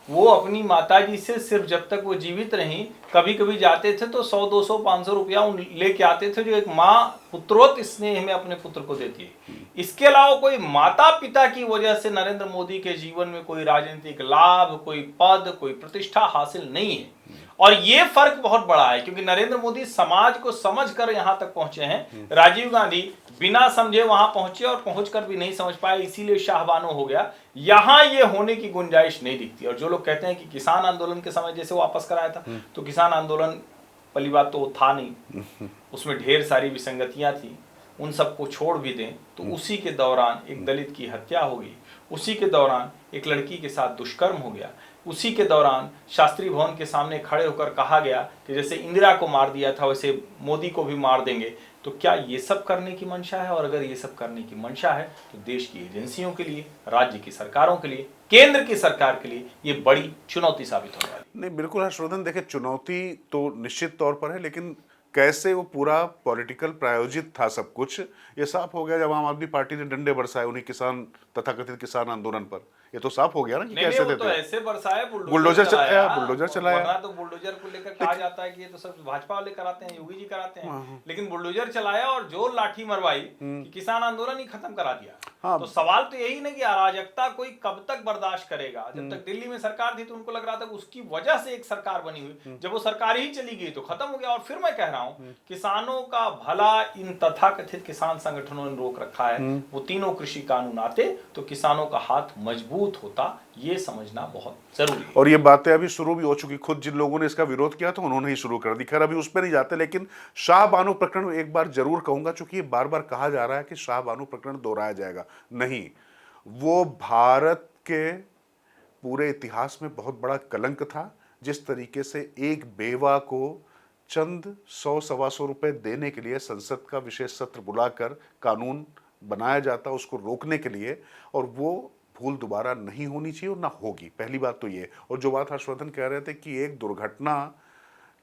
वो अपनी माताजी से सिर्फ जब तक वो जीवित रहीं, कभी कभी जाते थे तो 100, 200, 500 रुपया लेके आते थे, जो एक माँ पुत्रोत स्नेह में अपने पुत्र को देती है। इसके अलावा कोई माता पिता की वजह से नरेंद्र मोदी के जीवन में कोई राजनीतिक लाभ, कोई पद, कोई प्रतिष्ठा हासिल नहीं है। और ये फर्क बहुत बड़ा है, क्योंकि नरेंद्र मोदी समाज को समझकर यहां तक पहुंचे हैं। राजीव गांधी बिना समझे वहां पहुंचे और पहुंचकर भी नहीं समझ पाए, इसीलिए शाहबानो हो गया। यहां ये होने की गुंजाइश नहीं दिखती। और जो लोग कहते हैं कि किसान आंदोलन के समय जैसे वापस कराया था, तो किसान आंदोलन पहली बात तो था नहीं, उसमें ढेर सारी विसंगतियां थी। उन सबको छोड़ भी दें तो उसी के दौरान एक दलित की हत्या हो गई, उसी के दौरान एक लड़की के साथ दुष्कर्म हो गया। उसी के दौरान शास्त्री भवन के सामने खड़े होकर कहा गया कि जैसे इंदिरा को मार दिया था वैसे मोदी को भी मार देंगे। तो क्या ये सब करने की मंशा है? और अगर ये सब करने की मंशा है तो देश की एजेंसियों के लिए, राज्य की सरकारों के लिए, केंद्र की सरकार के लिए ये बड़ी चुनौती साबित होने वाली। नहीं, बिल्कुल हर्षवर्धन, देखिए चुनौती तो निश्चित तौर पर है, लेकिन कैसे वो पूरा पॉलिटिकल प्रायोजित था सब कुछ, ये साफ हो गया जब आम आदमी पार्टी ने डंडे बरसाए उन्हीं किसान, तथाकथित किसान आंदोलन पर। ये तो साफ हो गया ना कि नहीं कैसे वो थे। तो ऐसे बरसाए, बुलडोजर चलाया, बुलडोजर चलाया। वरना तो बुलडोजर को लेकर कहा जाता है कि ये तो सब भाजपा वाले कराते हैं, योगी जी कराते हैं, लेकिन बुलडोजर चलाया और जो लाठी मरवाई कि किसान आंदोलन ही खत्म करा दिया। हाँ। तो सवाल तो यही ना कि अराजकता कोई कब तक बर्दाश्त करेगा? जब तक दिल्ली में सरकार थी तो उनको लग रहा था कि उसकी वजह से एक सरकार बनी हुई, जब वो सरकार ही चली गई तो खत्म हो गया। और फिर मैं कह रहा हूं किसानों का भला इन तथाकथित किसान संगठनों ने रोक रखा है। वो तीनों कृषि कानून आते तो किसानों का हाथ मजबूत होता, ये समझना बहुत जरूरी है। और ये बातें अभी शुरू भी हो चुकी, खुद जिन लोगों ने इसका विरोध किया था उन्होंने ही शुरू कर दी। खैर अभी उस पर नहीं जाते, लेकिन शाह बानो प्रकरण एक बार जरूर कहूंगा, चूंकि ये बार बार कहा जा रहा है कि शाह बानो प्रकरण दोहराया जाएगा। नहीं, वो भारत के पूरे इतिहास में बहुत बड़ा कलंक था। जिस तरीके से एक बेवा को चंद 100-125 रुपए देने के लिए संसद का विशेष सत्र बुलाकर कानून बनाया जाता उसको रोकने के लिए, और वो भूल दोबारा नहीं होनी चाहिए और ना होगी। पहली बात तो ये। और जो बात हर्षवर्धन कह रहे थे कि एक दुर्घटना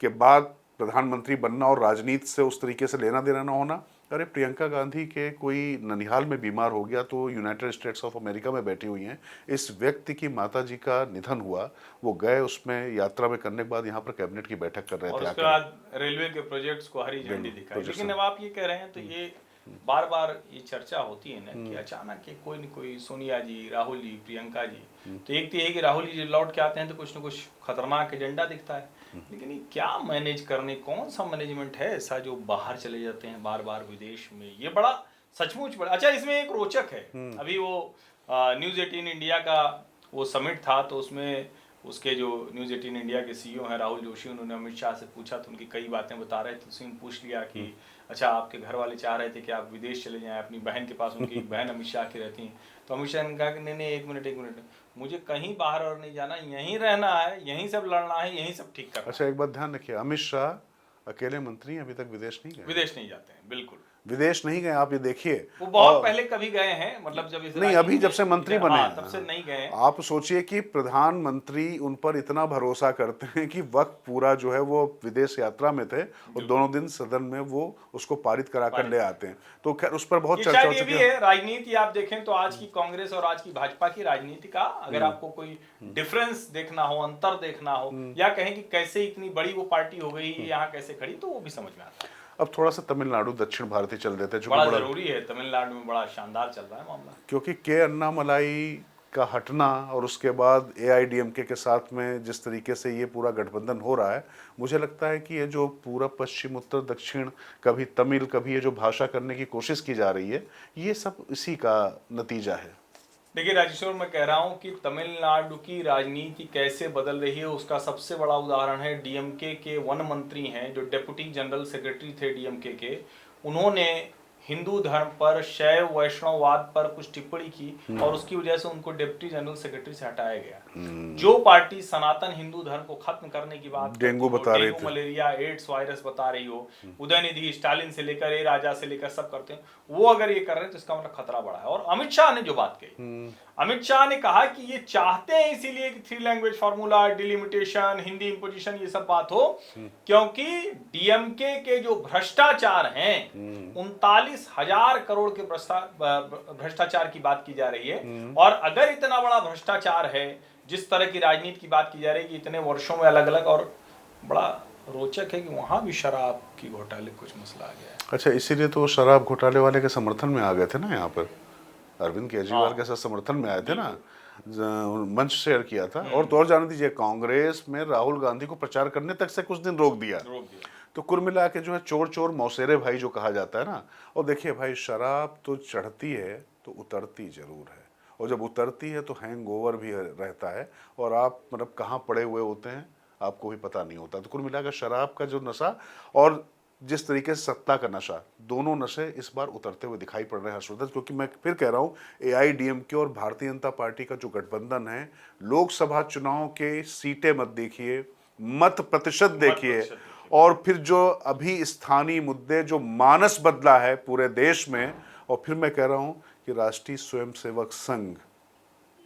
के बाद प्रधानमंत्री बनना और राजनीति से उस तरीके से लेना देना ना होना, अरे प्रियंका गांधी के कोई ननिहाल में बीमार हो गया तो यूनाइटेड स्टेट्स ऑफ अमेरिका में बैठी हुई हैं। इस व्यक्ति की माताजी का निधन हुआ, वो गए उसमें यात्रा में करने के बाद यहाँ पर कैबिनेट की बैठक कर रहे और थे, उसके बाद रेलवे के प्रोजेक्ट्स को हरी झंडी दिखाई। लेकिन अब आप ये कह रहे हैं तो ये बार बार ये चर्चा होती है ना कि अचानक के कोई न कोई सोनिया जी, राहुल जी, प्रियंका जी, तो एक तो ये कि राहुल जी लौट के आते हैं तो कुछ न कुछ खतरनाक एजेंडा दिखता है। लेकिन ये क्या मैनेज करने, कौन सा मैनेजमेंट है ऐसा जो बाहर चले जाते हैं बार बार विदेश में? ये बड़ा सचमुच बड़ा अच्छा। इसमें एक रोचक है, अभी वो न्यूज 18 इंडिया का वो समिट था तो उसमें उसके जो न्यूज 18 इंडिया के सीईओ हैं राहुल जोशी, उन्होंने अमित शाह से पूछा तो उनकी कई बातें बता रहे थे। उसने पूछ लिया कि अच्छा आपके घर वाले चाह रहे थे कि आप विदेश चले जाएं अपनी बहन के पास, उनकी बहन अमित शाह की रहती हैं। तो अमित शाह ने कहा कि नहीं, एक मिनट, मुझे कहीं बाहर और नहीं जाना, यहीं रहना है, यहीं सब लड़ना है, यहीं सब ठीक करना। अच्छा, एक बात ध्यान रखिए, अमित शाह अकेले मंत्री अभी तक विदेश नहीं गए। विदेश नहीं जाते हैं, बिल्कुल विदेश नहीं गए। आप ये देखिए, वो बहुत पहले कभी गए हैं, मतलब जब इस नहीं, अभी जब से मंत्री बने हैं, तब से नहीं गए। आप सोचिए कि प्रधानमंत्री उन पर इतना भरोसा करते हैं कि वक्त पूरा जो है वो विदेश यात्रा में थे और दोनों दिन सदन में वो उसको पारित करा कर ले आते हैं। तो खैर उस पर बहुत चर्चा हो चुकी है। राजनीति आप देखें तो आज की कांग्रेस और आज की भाजपा की राजनीति का अगर आपको कोई डिफरेंस देखना हो, अंतर देखना हो, या कहें कि कैसे इतनी बड़ी वो पार्टी हो गई यहाँ कैसे खड़ी, तो वो भी समझ में आता है। अब थोड़ा सा तमिलनाडु दक्षिण भारतीय चल देते हैं, बड़ा जरूरी है। तमिलनाडु में बड़ा शानदार चल रहा है मामला, क्योंकि के अन्नामलाई का हटना और उसके बाद एआईडीएमके के साथ में जिस तरीके से ये पूरा गठबंधन हो रहा है, मुझे लगता है कि ये जो पूरा पश्चिम उत्तर दक्षिण, कभी तमिल कभी ये जो भाषा करने की कोशिश की जा रही है, ये सब इसी का नतीजा है। देखिए राजेश्वर, मैं कह रहा हूं कि तमिलनाडु की राजनीति कैसे बदल रही है उसका सबसे बड़ा उदाहरण है डीएमके के वन मंत्री हैं जो डिप्टी जनरल सेक्रेटरी थे डीएमके के। उन्होंने हिंदू धर्म पर, शैव वैष्णववाद पर कुछ टिप्पणी की और उसकी वजह से उनको डिप्टी जनरल सेक्रेटरी से हटाया गया। जो पार्टी सनातन हिंदू धर्म को खत्म करने की बात, डेंगू बता रही थी, मलेरिया, एड्स वायरस बता रही हो, उदयनिधि स्टालिन से लेकर ए राजा से लेकर सब करते हैं, वो अगर ये कर रहे हैं तो इसका मतलब खतरा बड़ा है। और अमित शाह ने जो बात कही, अमित शाह ने कहा कि ये चाहते हैं इसीलिए कि 3 language formula, delimitation, Hindi imposition, ये सब बात हो, क्योंकि डीएमके के जो भ्रष्टाचार हैं 39,000 करोड़ के भ्रष्टाचार की बात की जा रही है। और अगर इतना बड़ा भ्रष्टाचार है, जिस तरह की राजनीति की बात की जा रही है कि इतने वर्षों में अलग अलग, और बड़ा रोचक है कि वहां भी शराब की घोटाले कुछ मसला आ गया है। अच्छा, इसीलिए तो शराब घोटाले वाले के समर्थन में आ गए थे ना, यहाँ पर अरविंद केजरीवाल के साथ समर्थन में आए थे ना, मंच शेयर किया था। और तो और जान दीजिए, कांग्रेस में राहुल गांधी को प्रचार करने तक से कुछ दिन रोक दिया। तो कुल मिला के जो है चोर चोर मौसेरे भाई जो कहा जाता है ना। और देखिए भाई, शराब तो चढ़ती है तो उतरती जरूर है, और जब उतरती है तो हैंगओवर भी रहता है, और आप मतलब कहाँ पड़े हुए होते हैं आपको भी पता नहीं होता। तो कुल मिलाकर शराब का जो नशा, और जिस तरीके से सत्ता का नशा, दोनों नशे इस बार उतरते हुए दिखाई पड़ रहे हैं हर्षवर्धन, क्योंकि मैं फिर कह रहा हूं एआईडीएमके और भारतीय जनता पार्टी का जो गठबंधन है, लोकसभा चुनाव के सीटें मत देखिए, मत प्रतिशत देखिए, और फिर जो अभी स्थानीय मुद्दे, जो मानस बदला है पूरे देश में, और फिर मैं कह रहा हूं कि राष्ट्रीय स्वयंसेवक संघ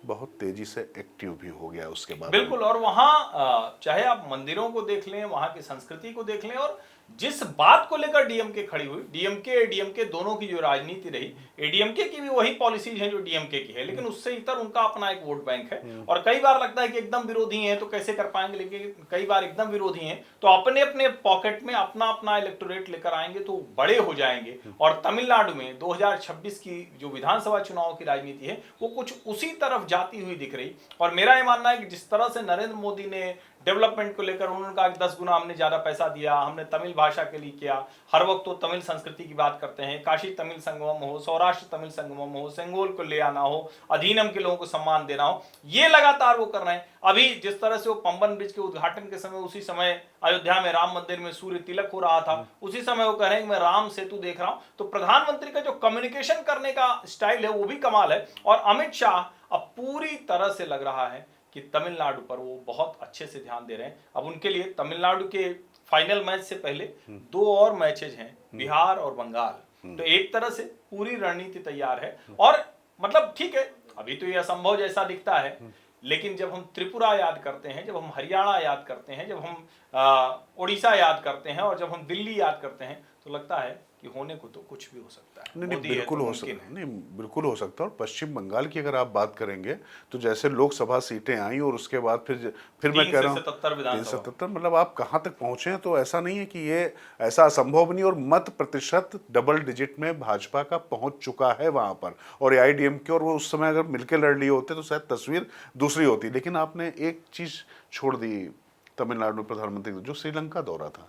बहुत तेजी से एक्टिव भी हो गया उसके बाद। बिल्कुल। और वहां चाहे आप मंदिरों को देख लें, वहां की संस्कृति को देख लें, और जिस बात को लेकर डीएमके खड़ी हुई, डीएमके एडीएमके दोनों की जो राजनीति रही, एडीएमके की भी वही पॉलिसीज हैं जो डीएमके की है, लेकिन उससे इतर उनका अपना एक वोट बैंक है। और कई बार लगता है कि एकदम विरोधी हैं तो कैसे कर पाएंगे, लेकिन कई बार एकदम विरोधी हैं तो अपने अपने पॉकेट में अपना अपना इलेक्टोरेट लेकर आएंगे तो बड़े हो जाएंगे। और तमिलनाडु में 2026 की जो विधानसभा चुनाव की राजनीति है वो कुछ उसी तरफ जाती हुई दिख रही। और मेरा ये मानना है कि जिस तरह से नरेंद्र मोदी ने डेवलपमेंट को लेकर उन्होंने कहा कि 10 गुना हमने ज्यादा पैसा दिया, हमने तमिल भाषा के लिए किया, हर वक्त तो तमिल संस्कृति की बात करते हैं, काशी तमिल संगमम हो, सौराष्ट्र तमिल संगमम हो, सेंगोल को ले आना हो, अधीनम के लोगों को सम्मान देना हो, ये लगातार वो कर रहे हैं। अभी जिस तरह से वो पंबन ब्रिज के उद्घाटन के समय, उसी समय अयोध्या में राम मंदिर में सूर्य तिलक हो रहा था, उसी समय वो कह रहे हैं कि मैं राम सेतु देख रहा हूं। तो प्रधानमंत्री का जो कम्युनिकेशन करने का स्टाइल है वो भी कमाल है। और अमित शाह अब पूरी तरह से लग रहा है कि तमिलनाडु पर वो बहुत अच्छे से ध्यान दे रहे हैं। अब उनके लिए तमिलनाडु के फाइनल मैच से पहले 2 और मैचेज हैं, बिहार और बंगाल। तो एक तरह से पूरी रणनीति तैयार है। और मतलब ठीक है, अभी तो ये असंभव जैसा दिखता है, लेकिन जब हम त्रिपुरा याद करते हैं, जब हम हरियाणा याद करते हैं, जब हम उड़ीसा याद करते हैं, और जब हम दिल्ली याद करते हैं, तो लगता है कि होने को तो कुछ भी हो सकता है। नहीं, बिल्कुल हो सकता है, नहीं बिल्कुल हो सकता है। और पश्चिम बंगाल की अगर आप बात करेंगे तो जैसे लोकसभा सीटें आई और उसके बाद फिर मैं कह रहा हूँ 377, मतलब आप कहाँ तक पहुंचे हैं। तो ऐसा नहीं है कि ये ऐसा असंभव नहीं, और मत प्रतिशत डबल डिजिट में भाजपा का पहुंच चुका है वहां पर। और एआईडीएमके और वो उस समय अगर मिलकर लड़ लिए होते तो शायद तस्वीर दूसरी होती। लेकिन आपने एक चीज छोड़ दी तमिलनाडु में प्रधानमंत्री जो श्रीलंका दौरा था।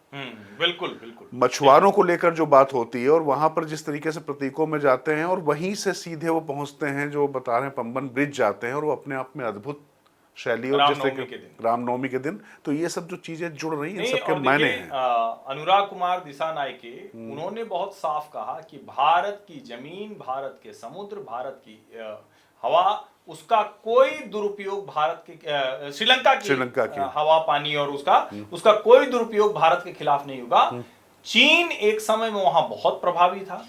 बिल्कुल बिल्कुल। मछुआरों को लेकर जो बात होती है, और वहां पर जिस तरीके से प्रतीकों में जाते हैं, और वहीं से सीधे वो पहुंचते हैं, जो बता रहे हैं पंबन ब्रिज जाते हैं, और वो अपने आप में अद्भुत शैली, और जैसे रामनवमी के दिन, तो ये सब जो चीजें जुड़ रही हैं, सबके मायने हैं। अनुराग कुमार दिसानायके उन्होंने बहुत साफ कहा कि भारत की जमीन, भारत के समुद्र, भारत की हवा, उसका कोई दुरुपयोग भारत के श्रीलंका की हवा, पानी और उसका कोई दुरुपयोग भारत के खिलाफ नहीं होगा। चीन एक समय में वहां बहुत प्रभावी था।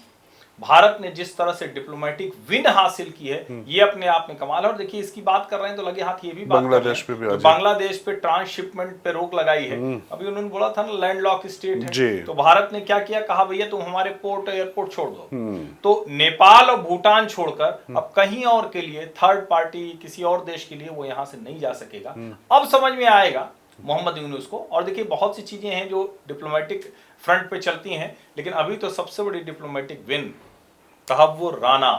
भारत ने जिस तरह से डिप्लोमेटिक विन हासिल की है, ये अपने आप में कमाल है। और देखिए, इसकी बात कर रहे हैं तो लगे हाथ ये भी बात बांग्लादेश पे भी, बांग्लादेश पे ट्रांसशिपमेंट पे रोक लगाई है। अभी उन्होंने बोला था ना लैंडलॉक स्टेट है, तो भारत ने क्या किया, कहा भैया तुम हमारे पोर्ट एयरपोर्ट छोड़ दो। तो नेपाल और भूटान छोड़कर अब कहीं और के लिए, थर्ड पार्टी किसी और देश के लिए वो यहां से नहीं जा सकेगा। अब समझ में आएगा मोहम्मद यूनुस को। और देखिए, बहुत सी चीजें हैं जो डिप्लोमेटिक फ्रंट पे चलती हैं, लेकिन अभी तो सबसे बड़ी डिप्लोमेटिक विन तहव्वुर राना,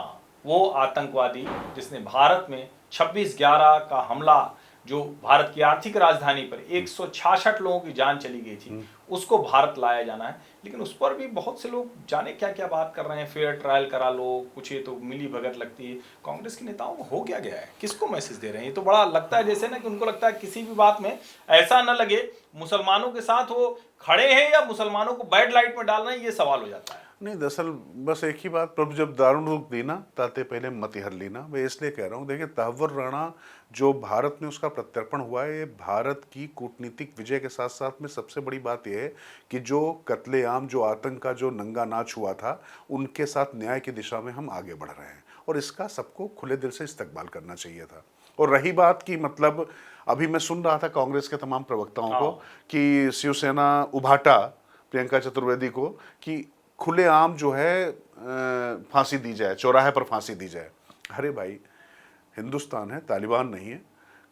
वो आतंकवादी जिसने भारत में 26/11 का हमला, जो भारत की आर्थिक राजधानी पर 166 लोगों की जान चली गई थी, उसको भारत लाया जाना है। लेकिन उस पर भी बहुत से लोग जाने क्या क्या बात कर रहे हैं, फेयर ट्रायल करा लो, कुछ ये तो मिली भगत लगती है। कांग्रेस के नेताओं को हो क्या गया है, किसको मैसेज दे रहे हैं? ये तो बड़ा लगता है जैसे ना कि उनको लगता है किसी भी बात में ऐसा न लगे मुसलमानों के साथ वो खड़े हैं या मुसलमानों को बैड लाइट में डाल रहे हैं, ये सवाल हो जाता है। नहीं, दरअसल बस एक ही बात, प्रभु जब दारुण रुख दी ना ताते पहले मति हर ली ना। मैं इसलिए कह रहा हूँ, देखिए तहव्वुर राणा जो भारत में उसका प्रत्यर्पण हुआ है, ये भारत की कूटनीतिक विजय के साथ साथ में सबसे बड़ी बात यह है कि जो कत्लेआम, जो आतंक का जो नंगा नाच हुआ था, उनके साथ न्याय की दिशा में हम आगे बढ़ रहे हैं, और इसका सबको खुले दिल से इस्तकबाल करना चाहिए था। और रही बात की, मतलब अभी मैं सुन रहा था कांग्रेस के तमाम प्रवक्ताओं को कि शिवसेना उभाटा प्रियंका चतुर्वेदी को कि खुलेआम जो है फांसी दी जाए, चौराहे पर फांसी दी जाए। अरे भाई, हिंदुस्तान है, तालिबान नहीं है।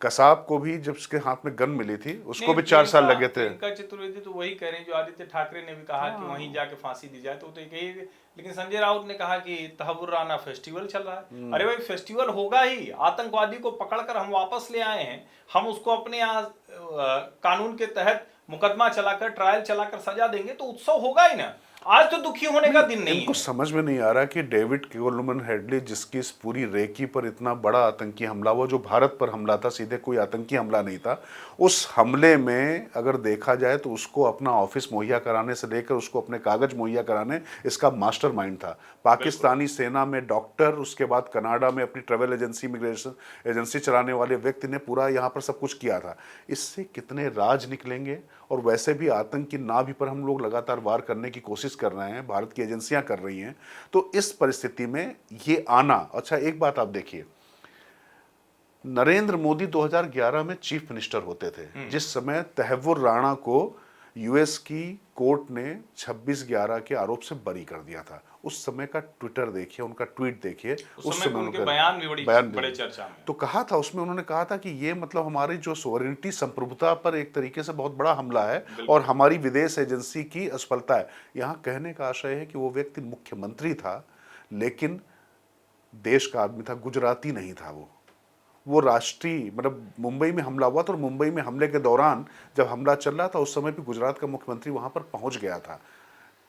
कसाब को भी जब उसके हाथ में गन मिली थी, उसको भी 4 साल लगे थे। प्रियंका चतुर्वेदी तो वही कह रहे हैं जो आदित्य ठाकरे ने भी कहा कि वहीं जाके फांसी दी जाए, तो यही। लेकिन संजय राउत ने कहा कि तहव्वुर राना फेस्टिवल चल रहा है। अरे भाई, फेस्टिवल होगा ही। आतंकवादी को पकड़कर हम वापस ले आए हैं, हम उसको अपने यहाँ कानून के तहत मुकदमा चलाकर, ट्रायल चलाकर सजा देंगे तो उत्सव होगा ही ना। आज तो दुखी होने का दिन नहीं इनको है। समझ में नहीं आ रहा कि डेविड कोलमन हेडली, जिसकी इस पूरी रेकी पर इतना बड़ा आतंकी हमला हुआ, जो भारत पर हमला था, सीधे कोई आतंकी हमला नहीं था, उस हमले में अगर देखा जाए तो उसको अपना ऑफिस मुहैया कराने से लेकर उसको अपने कागज मुहैया कराने, इसका मास्टरमाइंड था। पाकिस्तानी सेना में डॉक्टर, उसके बाद कनाडा में अपनी ट्रैवल एजेंसी, इमिग्रेशन एजेंसी चलाने वाले व्यक्ति ने पूरा यहाँ पर सब कुछ किया था। इससे कितने राज निकलेंगे। और वैसे भी आतंक की नाभि पर हम लोग लगातार वार करने की कोशिश कर रहे हैं, भारत की एजेंसियां कर रही हैं। तो इस परिस्थिति में ये आना, अच्छा एक बात आप देखिए, नरेंद्र मोदी 2011 में चीफ मिनिस्टर होते थे, जिस समय तहव्वुर राणा को यूएस की कोर्ट ने 26/11 के आरोप से बरी कर दिया था। उस समय का ट्विटर देखिए, उनका ट्वीट देखिए, उस समय उनके बयान भी बड़े चर्चा में। तो कहा था उसमें, उन्होंने कहा था कि ये मतलब हमारी जो सोवरेनिटी, संप्रभुता पर एक तरीके से बहुत बड़ा हमला है और हमारी विदेश एजेंसी की असफलता है। यहाँ कहने का आशय है कि वो व्यक्ति मुख्यमंत्री था, लेकिन देश का आदमी था, गुजराती नहीं था। वो राष्ट्रीय, मतलब मुंबई में हमला हुआ था और मुंबई में हमले के दौरान जब हमला चल रहा था उस समय भी गुजरात का मुख्यमंत्री वहां पर पहुंच गया था।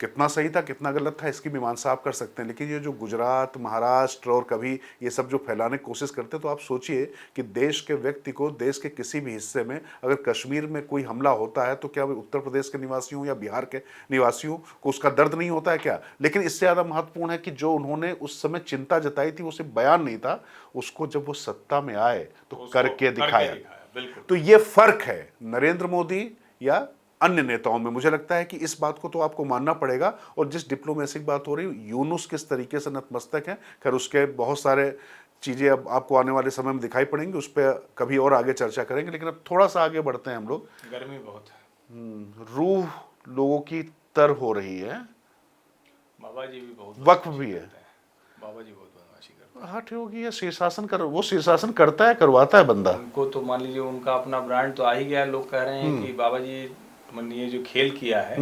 कितना सही था कितना गलत था इसकी मीमांसा आप कर सकते हैं, लेकिन ये जो गुजरात, महाराष्ट्र और कभी ये सब जो फैलाने की कोशिश करते हैं, तो आप सोचिए कि देश के व्यक्ति को देश के किसी भी हिस्से में अगर कश्मीर में कोई हमला होता है तो क्या उत्तर प्रदेश के निवासियों या बिहार के निवासियों को उसका दर्द नहीं होता है क्या? लेकिन इससे ज़्यादा महत्वपूर्ण है कि जो उन्होंने उस समय चिंता जताई थी वो सिर्फ बयान नहीं था, उसको जब वो सत्ता में आए तो करके दिखाया। तो ये फर्क है नरेंद्र मोदी या अन्य नेताओं में। मुझे लगता है कि इस बात को तो आपको मानना पड़ेगा। और जिस डिप्लोमेसिक बात हो रही है, यूनुस किस तरीके से नतमस्तक है, खैर उसके बहुत सारे चीज़ें अब आपको आने वाले समय में दिखाई पड़ेंगी, उस पर कभी और आगे चर्चा करेंगे। लेकिन अब थोड़ा सा आगे बढ़ते हैं हम लोग। गर्मी बहुत है, रूह लोगों की तर हो रही है, बाबा जी भी बहुत वक्फ भी है, बाबा जी बहुत बदमाशी करते हैं। हाँ ठीक होगी, शीर्षासन कर, वो शीर्षासन करता है, करवाता है बंदा। उनको तो मान लीजिए उनका अपना ब्रांड तो आ ही गया है। लोग कह रहे हैं कि बाबा जी ये जो खेल किया है,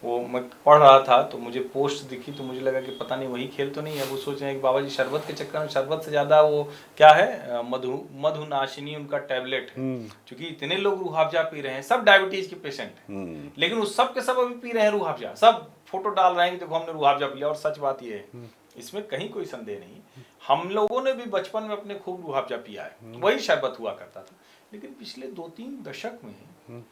वो मैं पढ़ रहा था तो मुझे पोस्ट दिखी तो मुझे लगा कि पता नहीं वही खेल तो नहीं है। वो सोच रहे हैं कि बाबा जी शरबत के चक्कर में, शरबत से ज्यादा वो क्या है, मधुनाशिनी उनका टैबलेट है। क्योंकि इतने लोग रूह अफ़ज़ा पी रहे हैं, सब डायबिटीज के पेशेंट हैं, लेकिन उस सब के सब अभी पी रहे हैं रूह अफ़ज़ा, सब फोटो डाल रहे हैं कि देखो हमने रूह अफ़ज़ा पिया। और सच बात ये है, इसमें कहीं कोई संदेह नहीं, हम लोगों ने भी बचपन में अपने खूब रूह अफ़ज़ा पिया है, वही शरबत हुआ करता था। लेकिन पिछले 2-3 दशक में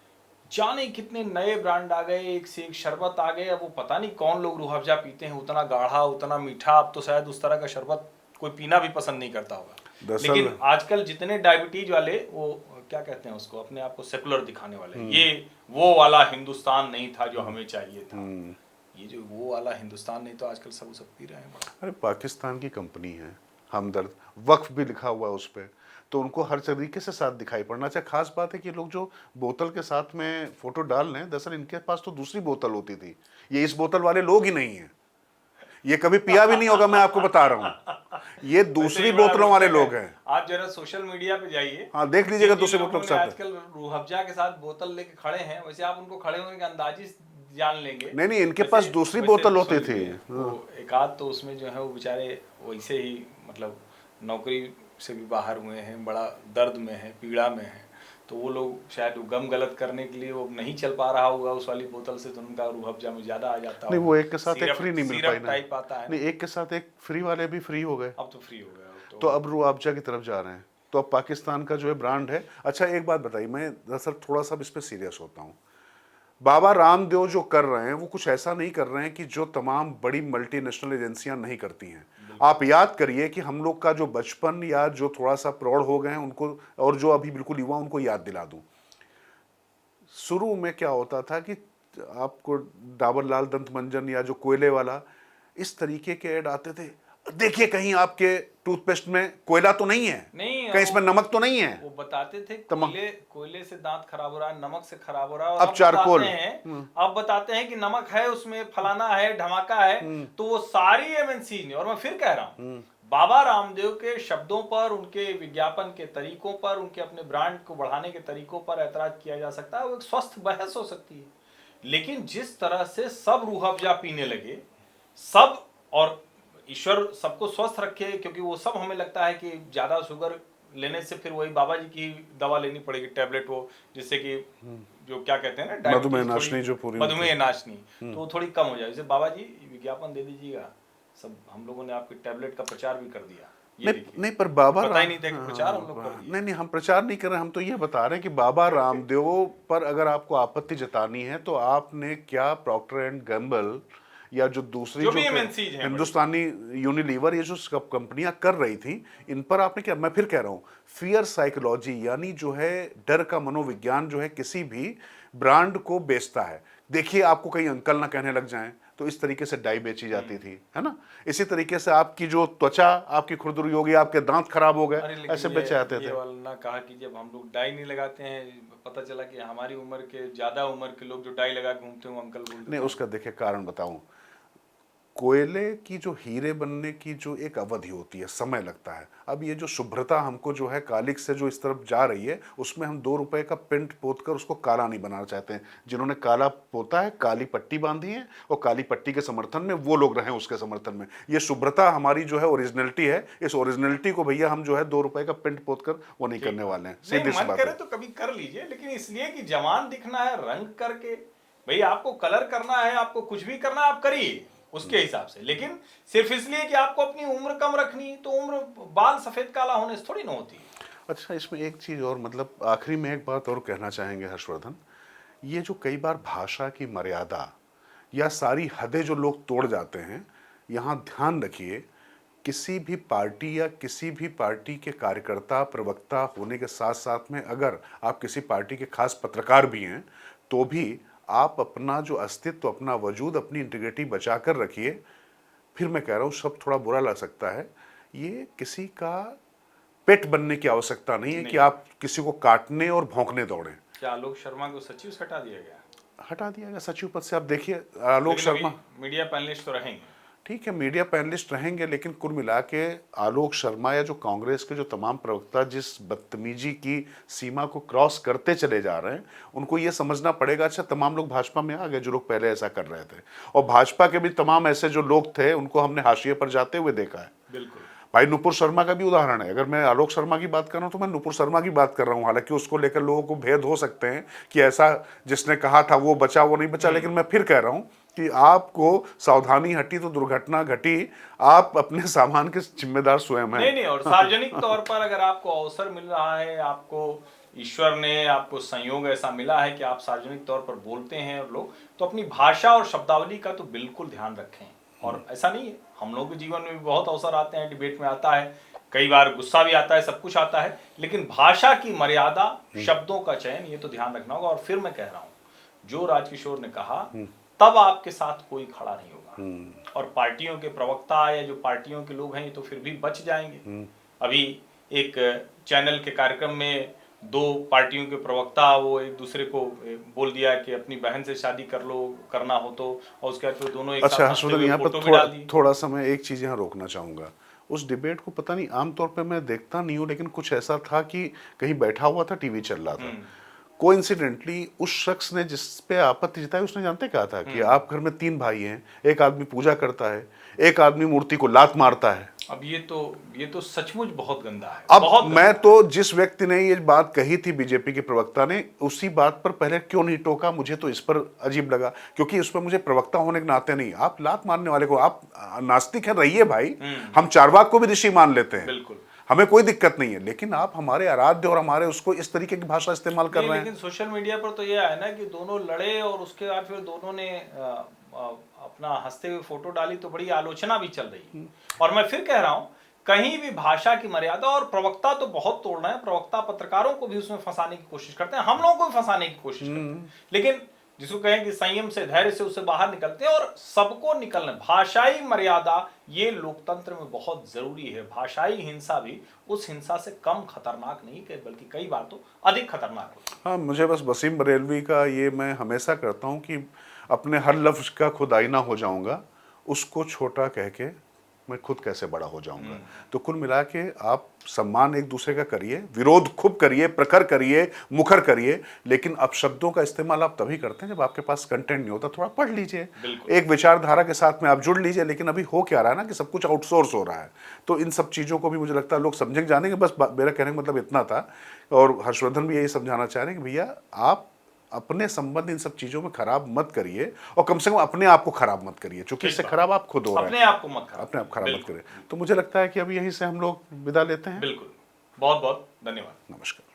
जाने कितने नए ब्रांड आ गए, एक से एक शरबत आ गए। अब वो पता नहीं कौन लोग रूह अफ़ज़ा पीते हैं, उतना गाढ़ा, उतना मीठा। अब तो शायद उस तरह का शरबत कोई पीना भी पसंद नहीं करता होगा। लेकिन आजकल जितने डायबिटीज वाले, वो क्या कहते हैं उसको, अपने आप को सेकुलर दिखाने वाले, ये वो वाला हिंदुस्तान नहीं था जो हमें चाहिए था। ये जो वो वाला हिंदुस्तान नहीं, तो आजकल सब पी रहे हैं। अरे पाकिस्तान की कंपनी है हमदर्द, वक्फ भी लिखा हुआ है उस पर, तो उनको हर तरीके से साथ दिखाई पड़ना चाहिए। खास बात है कि लोग जो बोतल के साथ में फोटो डाल रहे हैं, दरअसल इनके पास तो दूसरी बोतल होती थी, ये इस बोतल वाले लोग ही नहीं है, ये कभी पिया भी नहीं होगा, मैं आपको बता रहा हूँ, ये दूसरी बोतलों वाले लोग हैं। आप जरा सोशल मीडिया पे जाइए, हाँ देख लीजिएगा दूसरी बोतलों के साथ। आजकल रूह अफ़ज़ा के साथ बोतल लेके खड़े हैं, वैसे आप उनको खड़े होने के अंदाजी जान लेंगे। नहीं, इनके पास दूसरी बोतल होती थी। एक आध तो उसमें जो है वो बेचारे वैसे ही मतलब नौकरी से भी बाहर हुए हैं, बड़ा दर्द में है, पीड़ा में है, तो वो लोग शायद गम गलत करने के लिए वो नहीं चल पा रहा होगा उस वाली बोतल से, तो उनका रूह अफ़ज़ा में ज्यादा आ जाता है। नहीं, वो एक के साथ एक फ्री नहीं मिल पाई ना, टाइप आता है। नहीं, एक के साथ एक फ्री वाले भी फ्री हो गए, अब तो फ्री हो गया। तो अब रूह अफ़ज़ा की तरफ जा रहे हैं, तो अब पाकिस्तान का जो है ब्रांड है। अच्छा एक बात बताइए, मैं दरअसल थोड़ा सा इस पर सीरियस होता हूँ। बाबा रामदेव जो कर रहे हैं वो कुछ ऐसा नहीं कर रहे हैं कि जो तमाम बड़ी मल्टीनेशनल एजेंसियां नहीं करती हैं। आप याद करिए कि हम लोग का जो बचपन या जो थोड़ा सा प्रौढ़ हो गए हैं उनको, और जो अभी बिल्कुल युवा, उनको याद दिला दूं, शुरू में क्या होता था कि आपको डाबर लाल दंत मंजन या जो कोयले वाला, इस तरीके के ऐड आते थे, देखिए कहीं आपके टूथपेस्ट में कोयला तो नहीं है, नहीं कहीं इसमें नमक तो नहीं है। वो बताते थे कोयले से दांत खराब हो रहा है, नमक से खराब हो रहा है। अब चारकोल, अब बताते हैं कि नमक है उसमें, फलाना है, धमाका है। तो वो सारी एमएनसी ने, और मैं फिर कह रहा हूँ, बाबा रामदेव के शब्दों पर, उनके विज्ञापन के तरीकों पर, उनके अपने ब्रांड को बढ़ाने के तरीकों पर ऐतराज किया जा सकता है, वो एक स्वस्थ बहस हो सकती है। लेकिन जिस तरह से सब रूह अफ़ज़ा पीने लगे सब, और ईश्वर सबको स्वस्थ रखे, क्योंकि वो सब हमें लगता है कि ज्यादा शुगर लेने से फिर वही बाबा जी की दवा लेनी पड़ेगी, टैबलेट, वो जिससे कि जो क्या कहते हैं ना, डायबिटीज मधुमेह थोड़ी- नाशनी जो पूरी मधुमेह नाशनी, तो वो थोड़ी कम हो जाए। जैसे बाबा जी विज्ञापन दे दीजिएगा, सब हम लोगों ने आपकी टैबलेट का प्रचार भी कर दिया, ये नहीं देखिए। नहीं, पर बाबा पता ही नहीं था कि हाँ, प्रचार हम लोग कर दिए। नहीं नहीं, हम प्रचार नहीं कर रहे, हम तो ये बता रहे हैं कि बाबा रामदेव पर अगर आपको आपत्ति जतानी है तो आपने क्या प्रॉक्टर एंड गैम्बल या जो दूसरी जो जो भी MNCs हैं हिंदुस्तानी यूनिलीवर, ये जो कंपनियां कर रही थी, इन पर आपने क्या, मैं फिर कह रहा हूं, फियर साइकोलॉजी यानी जो है डर का मनोविज्ञान जो है किसी भी ब्रांड को बेचता है। देखिए आपको कहीं अंकल ना कहने लग जाएं, तो इस तरीके से डाई बेची जाती थी, है ना। इसी तरीके से आपकी जो त्वचा, आपकी खुरदुरी होगी, आपके दांत खराब हो अरे गए, लेकिन ऐसे बेचे जाते ये थे। वाला ना कहा कि जब हम लोग डाई नहीं लगाते हैं, पता चला कि हमारी उम्र के, ज्यादा उम्र के लोग जो डाई लगा के घूमते हैं, अंकल बोलते नहीं, हैं। उसका देखिए कारण बताऊं, कोयले की जो हीरे बनने की जो एक अवधि होती है, समय लगता है। अब ये जो शुभ्रता हमको जो है कालिक से जो इस तरफ जा रही है, उसमें हम 2 रुपए का पेंट पोत कर उसको काला नहीं बनाना चाहते हैं। जिन्होंने काला पोता है, काली पट्टी बांधी है, और काली पट्टी के समर्थन में वो लोग रहे उसके समर्थन में। ये शुभ्रता हमारी जो है ओरिजिनलिटी है, इस ओरिजिनलिटी को भैया हम जो है 2 रुपए का पेंट पोत कर वो नहीं करने वाले हैं। नहीं, सीधी सी मन बात करे है। तो कभी कर लीजिए, लेकिन इसलिए कि जवान दिखना है रंग करके, भाई आपको कलर करना है, आपको कुछ भी करना है, आप करिए उसके हिसाब से। लेकिन सिर्फ इसलिए कि आपको अपनी उम्र कम रखनी, तो उम्र बाल सफेद काला होने से थोड़ी ना होती है। अच्छा, इसमें एक चीज और, मतलब आखिरी में एक बात और कहना चाहेंगे हर्षवर्धन, ये जो कई बार भाषा की मर्यादा या सारी हदें जो लोग तोड़ जाते हैं, यहाँ ध्यान रखिए, किसी भी पार्टी या किसी भी पार्टी के कार्यकर्ता प्रवक्ता होने के साथ साथ में अगर आप किसी पार्टी के खास पत्रकार भी हैं, तो भी आप अपना जो अस्तित्व, अपना वजूद, अपनी इंटीग्रिटी बचा कर रखिए। फिर मैं कह रहा हूँ, सब थोड़ा बुरा लग सकता है, ये किसी का पेट बनने की आवश्यकता नहीं है कि आप किसी को काटने और भौंकने दौड़ें। क्या आलोक शर्मा को सचिव से हटा दिया गया? हटा दिया गया सचिव पद से। आप देखिए आलोक लेकिन अभी शर्मा, मीडिया पैनलिस्ट तो रहेंगे। ठीक है मीडिया पैनलिस्ट रहेंगे, लेकिन कुल मिला के आलोक शर्मा या जो कांग्रेस के जो तमाम प्रवक्ता जिस बदतमीजी की सीमा को क्रॉस करते चले जा रहे हैं, उनको ये समझना पड़ेगा, अच्छा तमाम लोग भाजपा में आ गए जो लोग पहले ऐसा कर रहे थे, और भाजपा के भी तमाम ऐसे जो लोग थे उनको हमने हाशिए पर जाते हुए देखा है। बिल्कुल। भाई नुपुर शर्मा का भी उदाहरण है। अगर मैं आलोक शर्मा की बात कर रहा हूं तो मैं नुपुर शर्मा की बात कर रहा हूं। हालांकि उसको लेकर लोगों को भेद हो सकते हैं कि ऐसा जिसने कहा था वो बचा वो नहीं बचा, लेकिन मैं फिर कह रहा हूं कि आपको सावधानी हटी तो दुर्घटना घटी। आप अपने सामान के जिम्मेदार स्वयं हैं। नहीं नहीं, और सार्वजनिक तौर पर अगर आपको अवसर मिल रहा है, आपको ईश्वर ने आपको संयोग ऐसा मिला है कि आप सार्वजनिक तौर पर बोलते हैं और लोग, तो अपनी भाषा और शब्दावली का तो बिल्कुल ध्यान रखें। और ऐसा नहीं है, हम लोग के जीवन में भी बहुत अवसर आते हैं, डिबेट में आता है, कई बार गुस्सा भी आता है, सब कुछ आता है, लेकिन भाषा की मर्यादा, शब्दों का चयन, ये तो ध्यान रखना होगा। और फिर मैं कह रहा हूं, जो राजकिशोर ने कहा, तब आपके साथ कोई खड़ा नहीं होगा। और पार्टियों के प्रवक्ता या जो पार्टियों के लोग हैं, ये तो फिर भी बच जाएंगे। अभी एक चैनल के कार्यक्रम में 2 पार्टियों के प्रवक्ता वो एक दूसरे को बोल दिया कि अपनी बहन से शादी कर लो, करना हो तो, और उसके बाद फिर दोनों एक अच्छा साथ हंसते हर्षवर्धन, हुए यहाँ पर फोटो भी डाल दी। थोड़ा सा मैं एक चीज यहाँ रोकना चाहूंगा। उस डिबेट को पता नहीं, आमतौर पे मैं देखता नहीं हूँ, लेकिन कुछ ऐसा था कि कहीं बैठा हुआ था, टीवी चल रहा था, कोइंसिडेंटली उस शख्स ने जिस पे आपत्ति जताई, उसने जानते क्या था कि आप घर में 3 भाई हैं, एक आदमी पूजा करता है, एक आदमी मूर्ति को लात मारता है। अब ये तो सचमुच बहुत गंदा है। अब बहुत मैं तो जिस व्यक्ति ने ये बात कही थी, बीजेपी के प्रवक्ता ने, उसी बात पर पहले क्यों नहीं टोका, मुझे तो इस पर अजीब लगा, क्योंकि उस पर मुझे प्रवक्ता होने के नाते नहीं, आप लात मारने वाले को, आप नास्तिक हैं रहिए भाई, हम चारवाक को भी ऋषि मान लेते हैं, बिल्कुल, हमें कोई दिक्कत नहीं है, लेकिन आप हमारे आराध्य और हमारे उसको इस तरीके की भाषा इस्तेमाल कर रहे हैं। लेकिन सोशल मीडिया पर तो यह है ना कि दोनों लड़े और उसके बाद फिर दोनों ने अपना हंसते हुए फोटो डाली, तो बड़ी आलोचना भी चल रही है। और मैं फिर कह रहा हूं, कहीं भी भाषा की मर्यादा, और प्रवक्ता तो बहुत तोड़ रहे हैं, प्रवक्ता पत्रकारों को भी उसमें फंसाने की कोशिश करते हैं, हम लोगों को भी फंसाने की कोशिश करते हैं, लेकिन जिसको कहें कि संयम से, धैर्य से उससे बाहर निकलते हैं, और सबको निकलना। भाषाई मर्यादा ये लोकतंत्र में बहुत जरूरी है। भाषाई हिंसा भी उस हिंसा से कम खतरनाक नहीं, बल्कि कई बार तो अधिक खतरनाक होती है। हाँ, मुझे बस वसीम बरेलवी का ये मैं हमेशा करता हूँ कि अपने हर लफ्ज का खुद आईना हो जाऊंगा, उसको छोटा कह के मैं खुद कैसे बड़ा हो जाऊंगा। तो कुल मिला के आप सम्मान एक दूसरे का करिए, विरोध खूब करिए, प्रखर करिए, मुखर करिए, लेकिन अब शब्दों का इस्तेमाल आप तभी करते हैं जब आपके पास कंटेंट नहीं होता। थोड़ा पढ़ लीजिए, एक विचारधारा के साथ में आप जुड़ लीजिए, लेकिन अभी हो क्या रहा है ना कि सब कुछ आउटसोर्स हो रहा है, तो इन सब चीज़ों को भी मुझे लगता है लोग समझेंगे, जानेंगे। बस मेरा कहने का मतलब इतना था, और हर्षवर्धन भी यही समझाना चाह रहे हैं कि भैया आप अपने संबंध इन सब चीजों में खराब मत करिए, और कम से कम अपने आप को खराब मत करिए, क्योंकि इससे खराब आप खुद हो रहे हैं। अपने आप को मत खराब, अपने आप खराब मत बिल्कुल। करिए। तो मुझे लगता है कि अभी यहीं से हम लोग विदा लेते हैं। बिल्कुल, बहुत बहुत धन्यवाद। नमस्कार।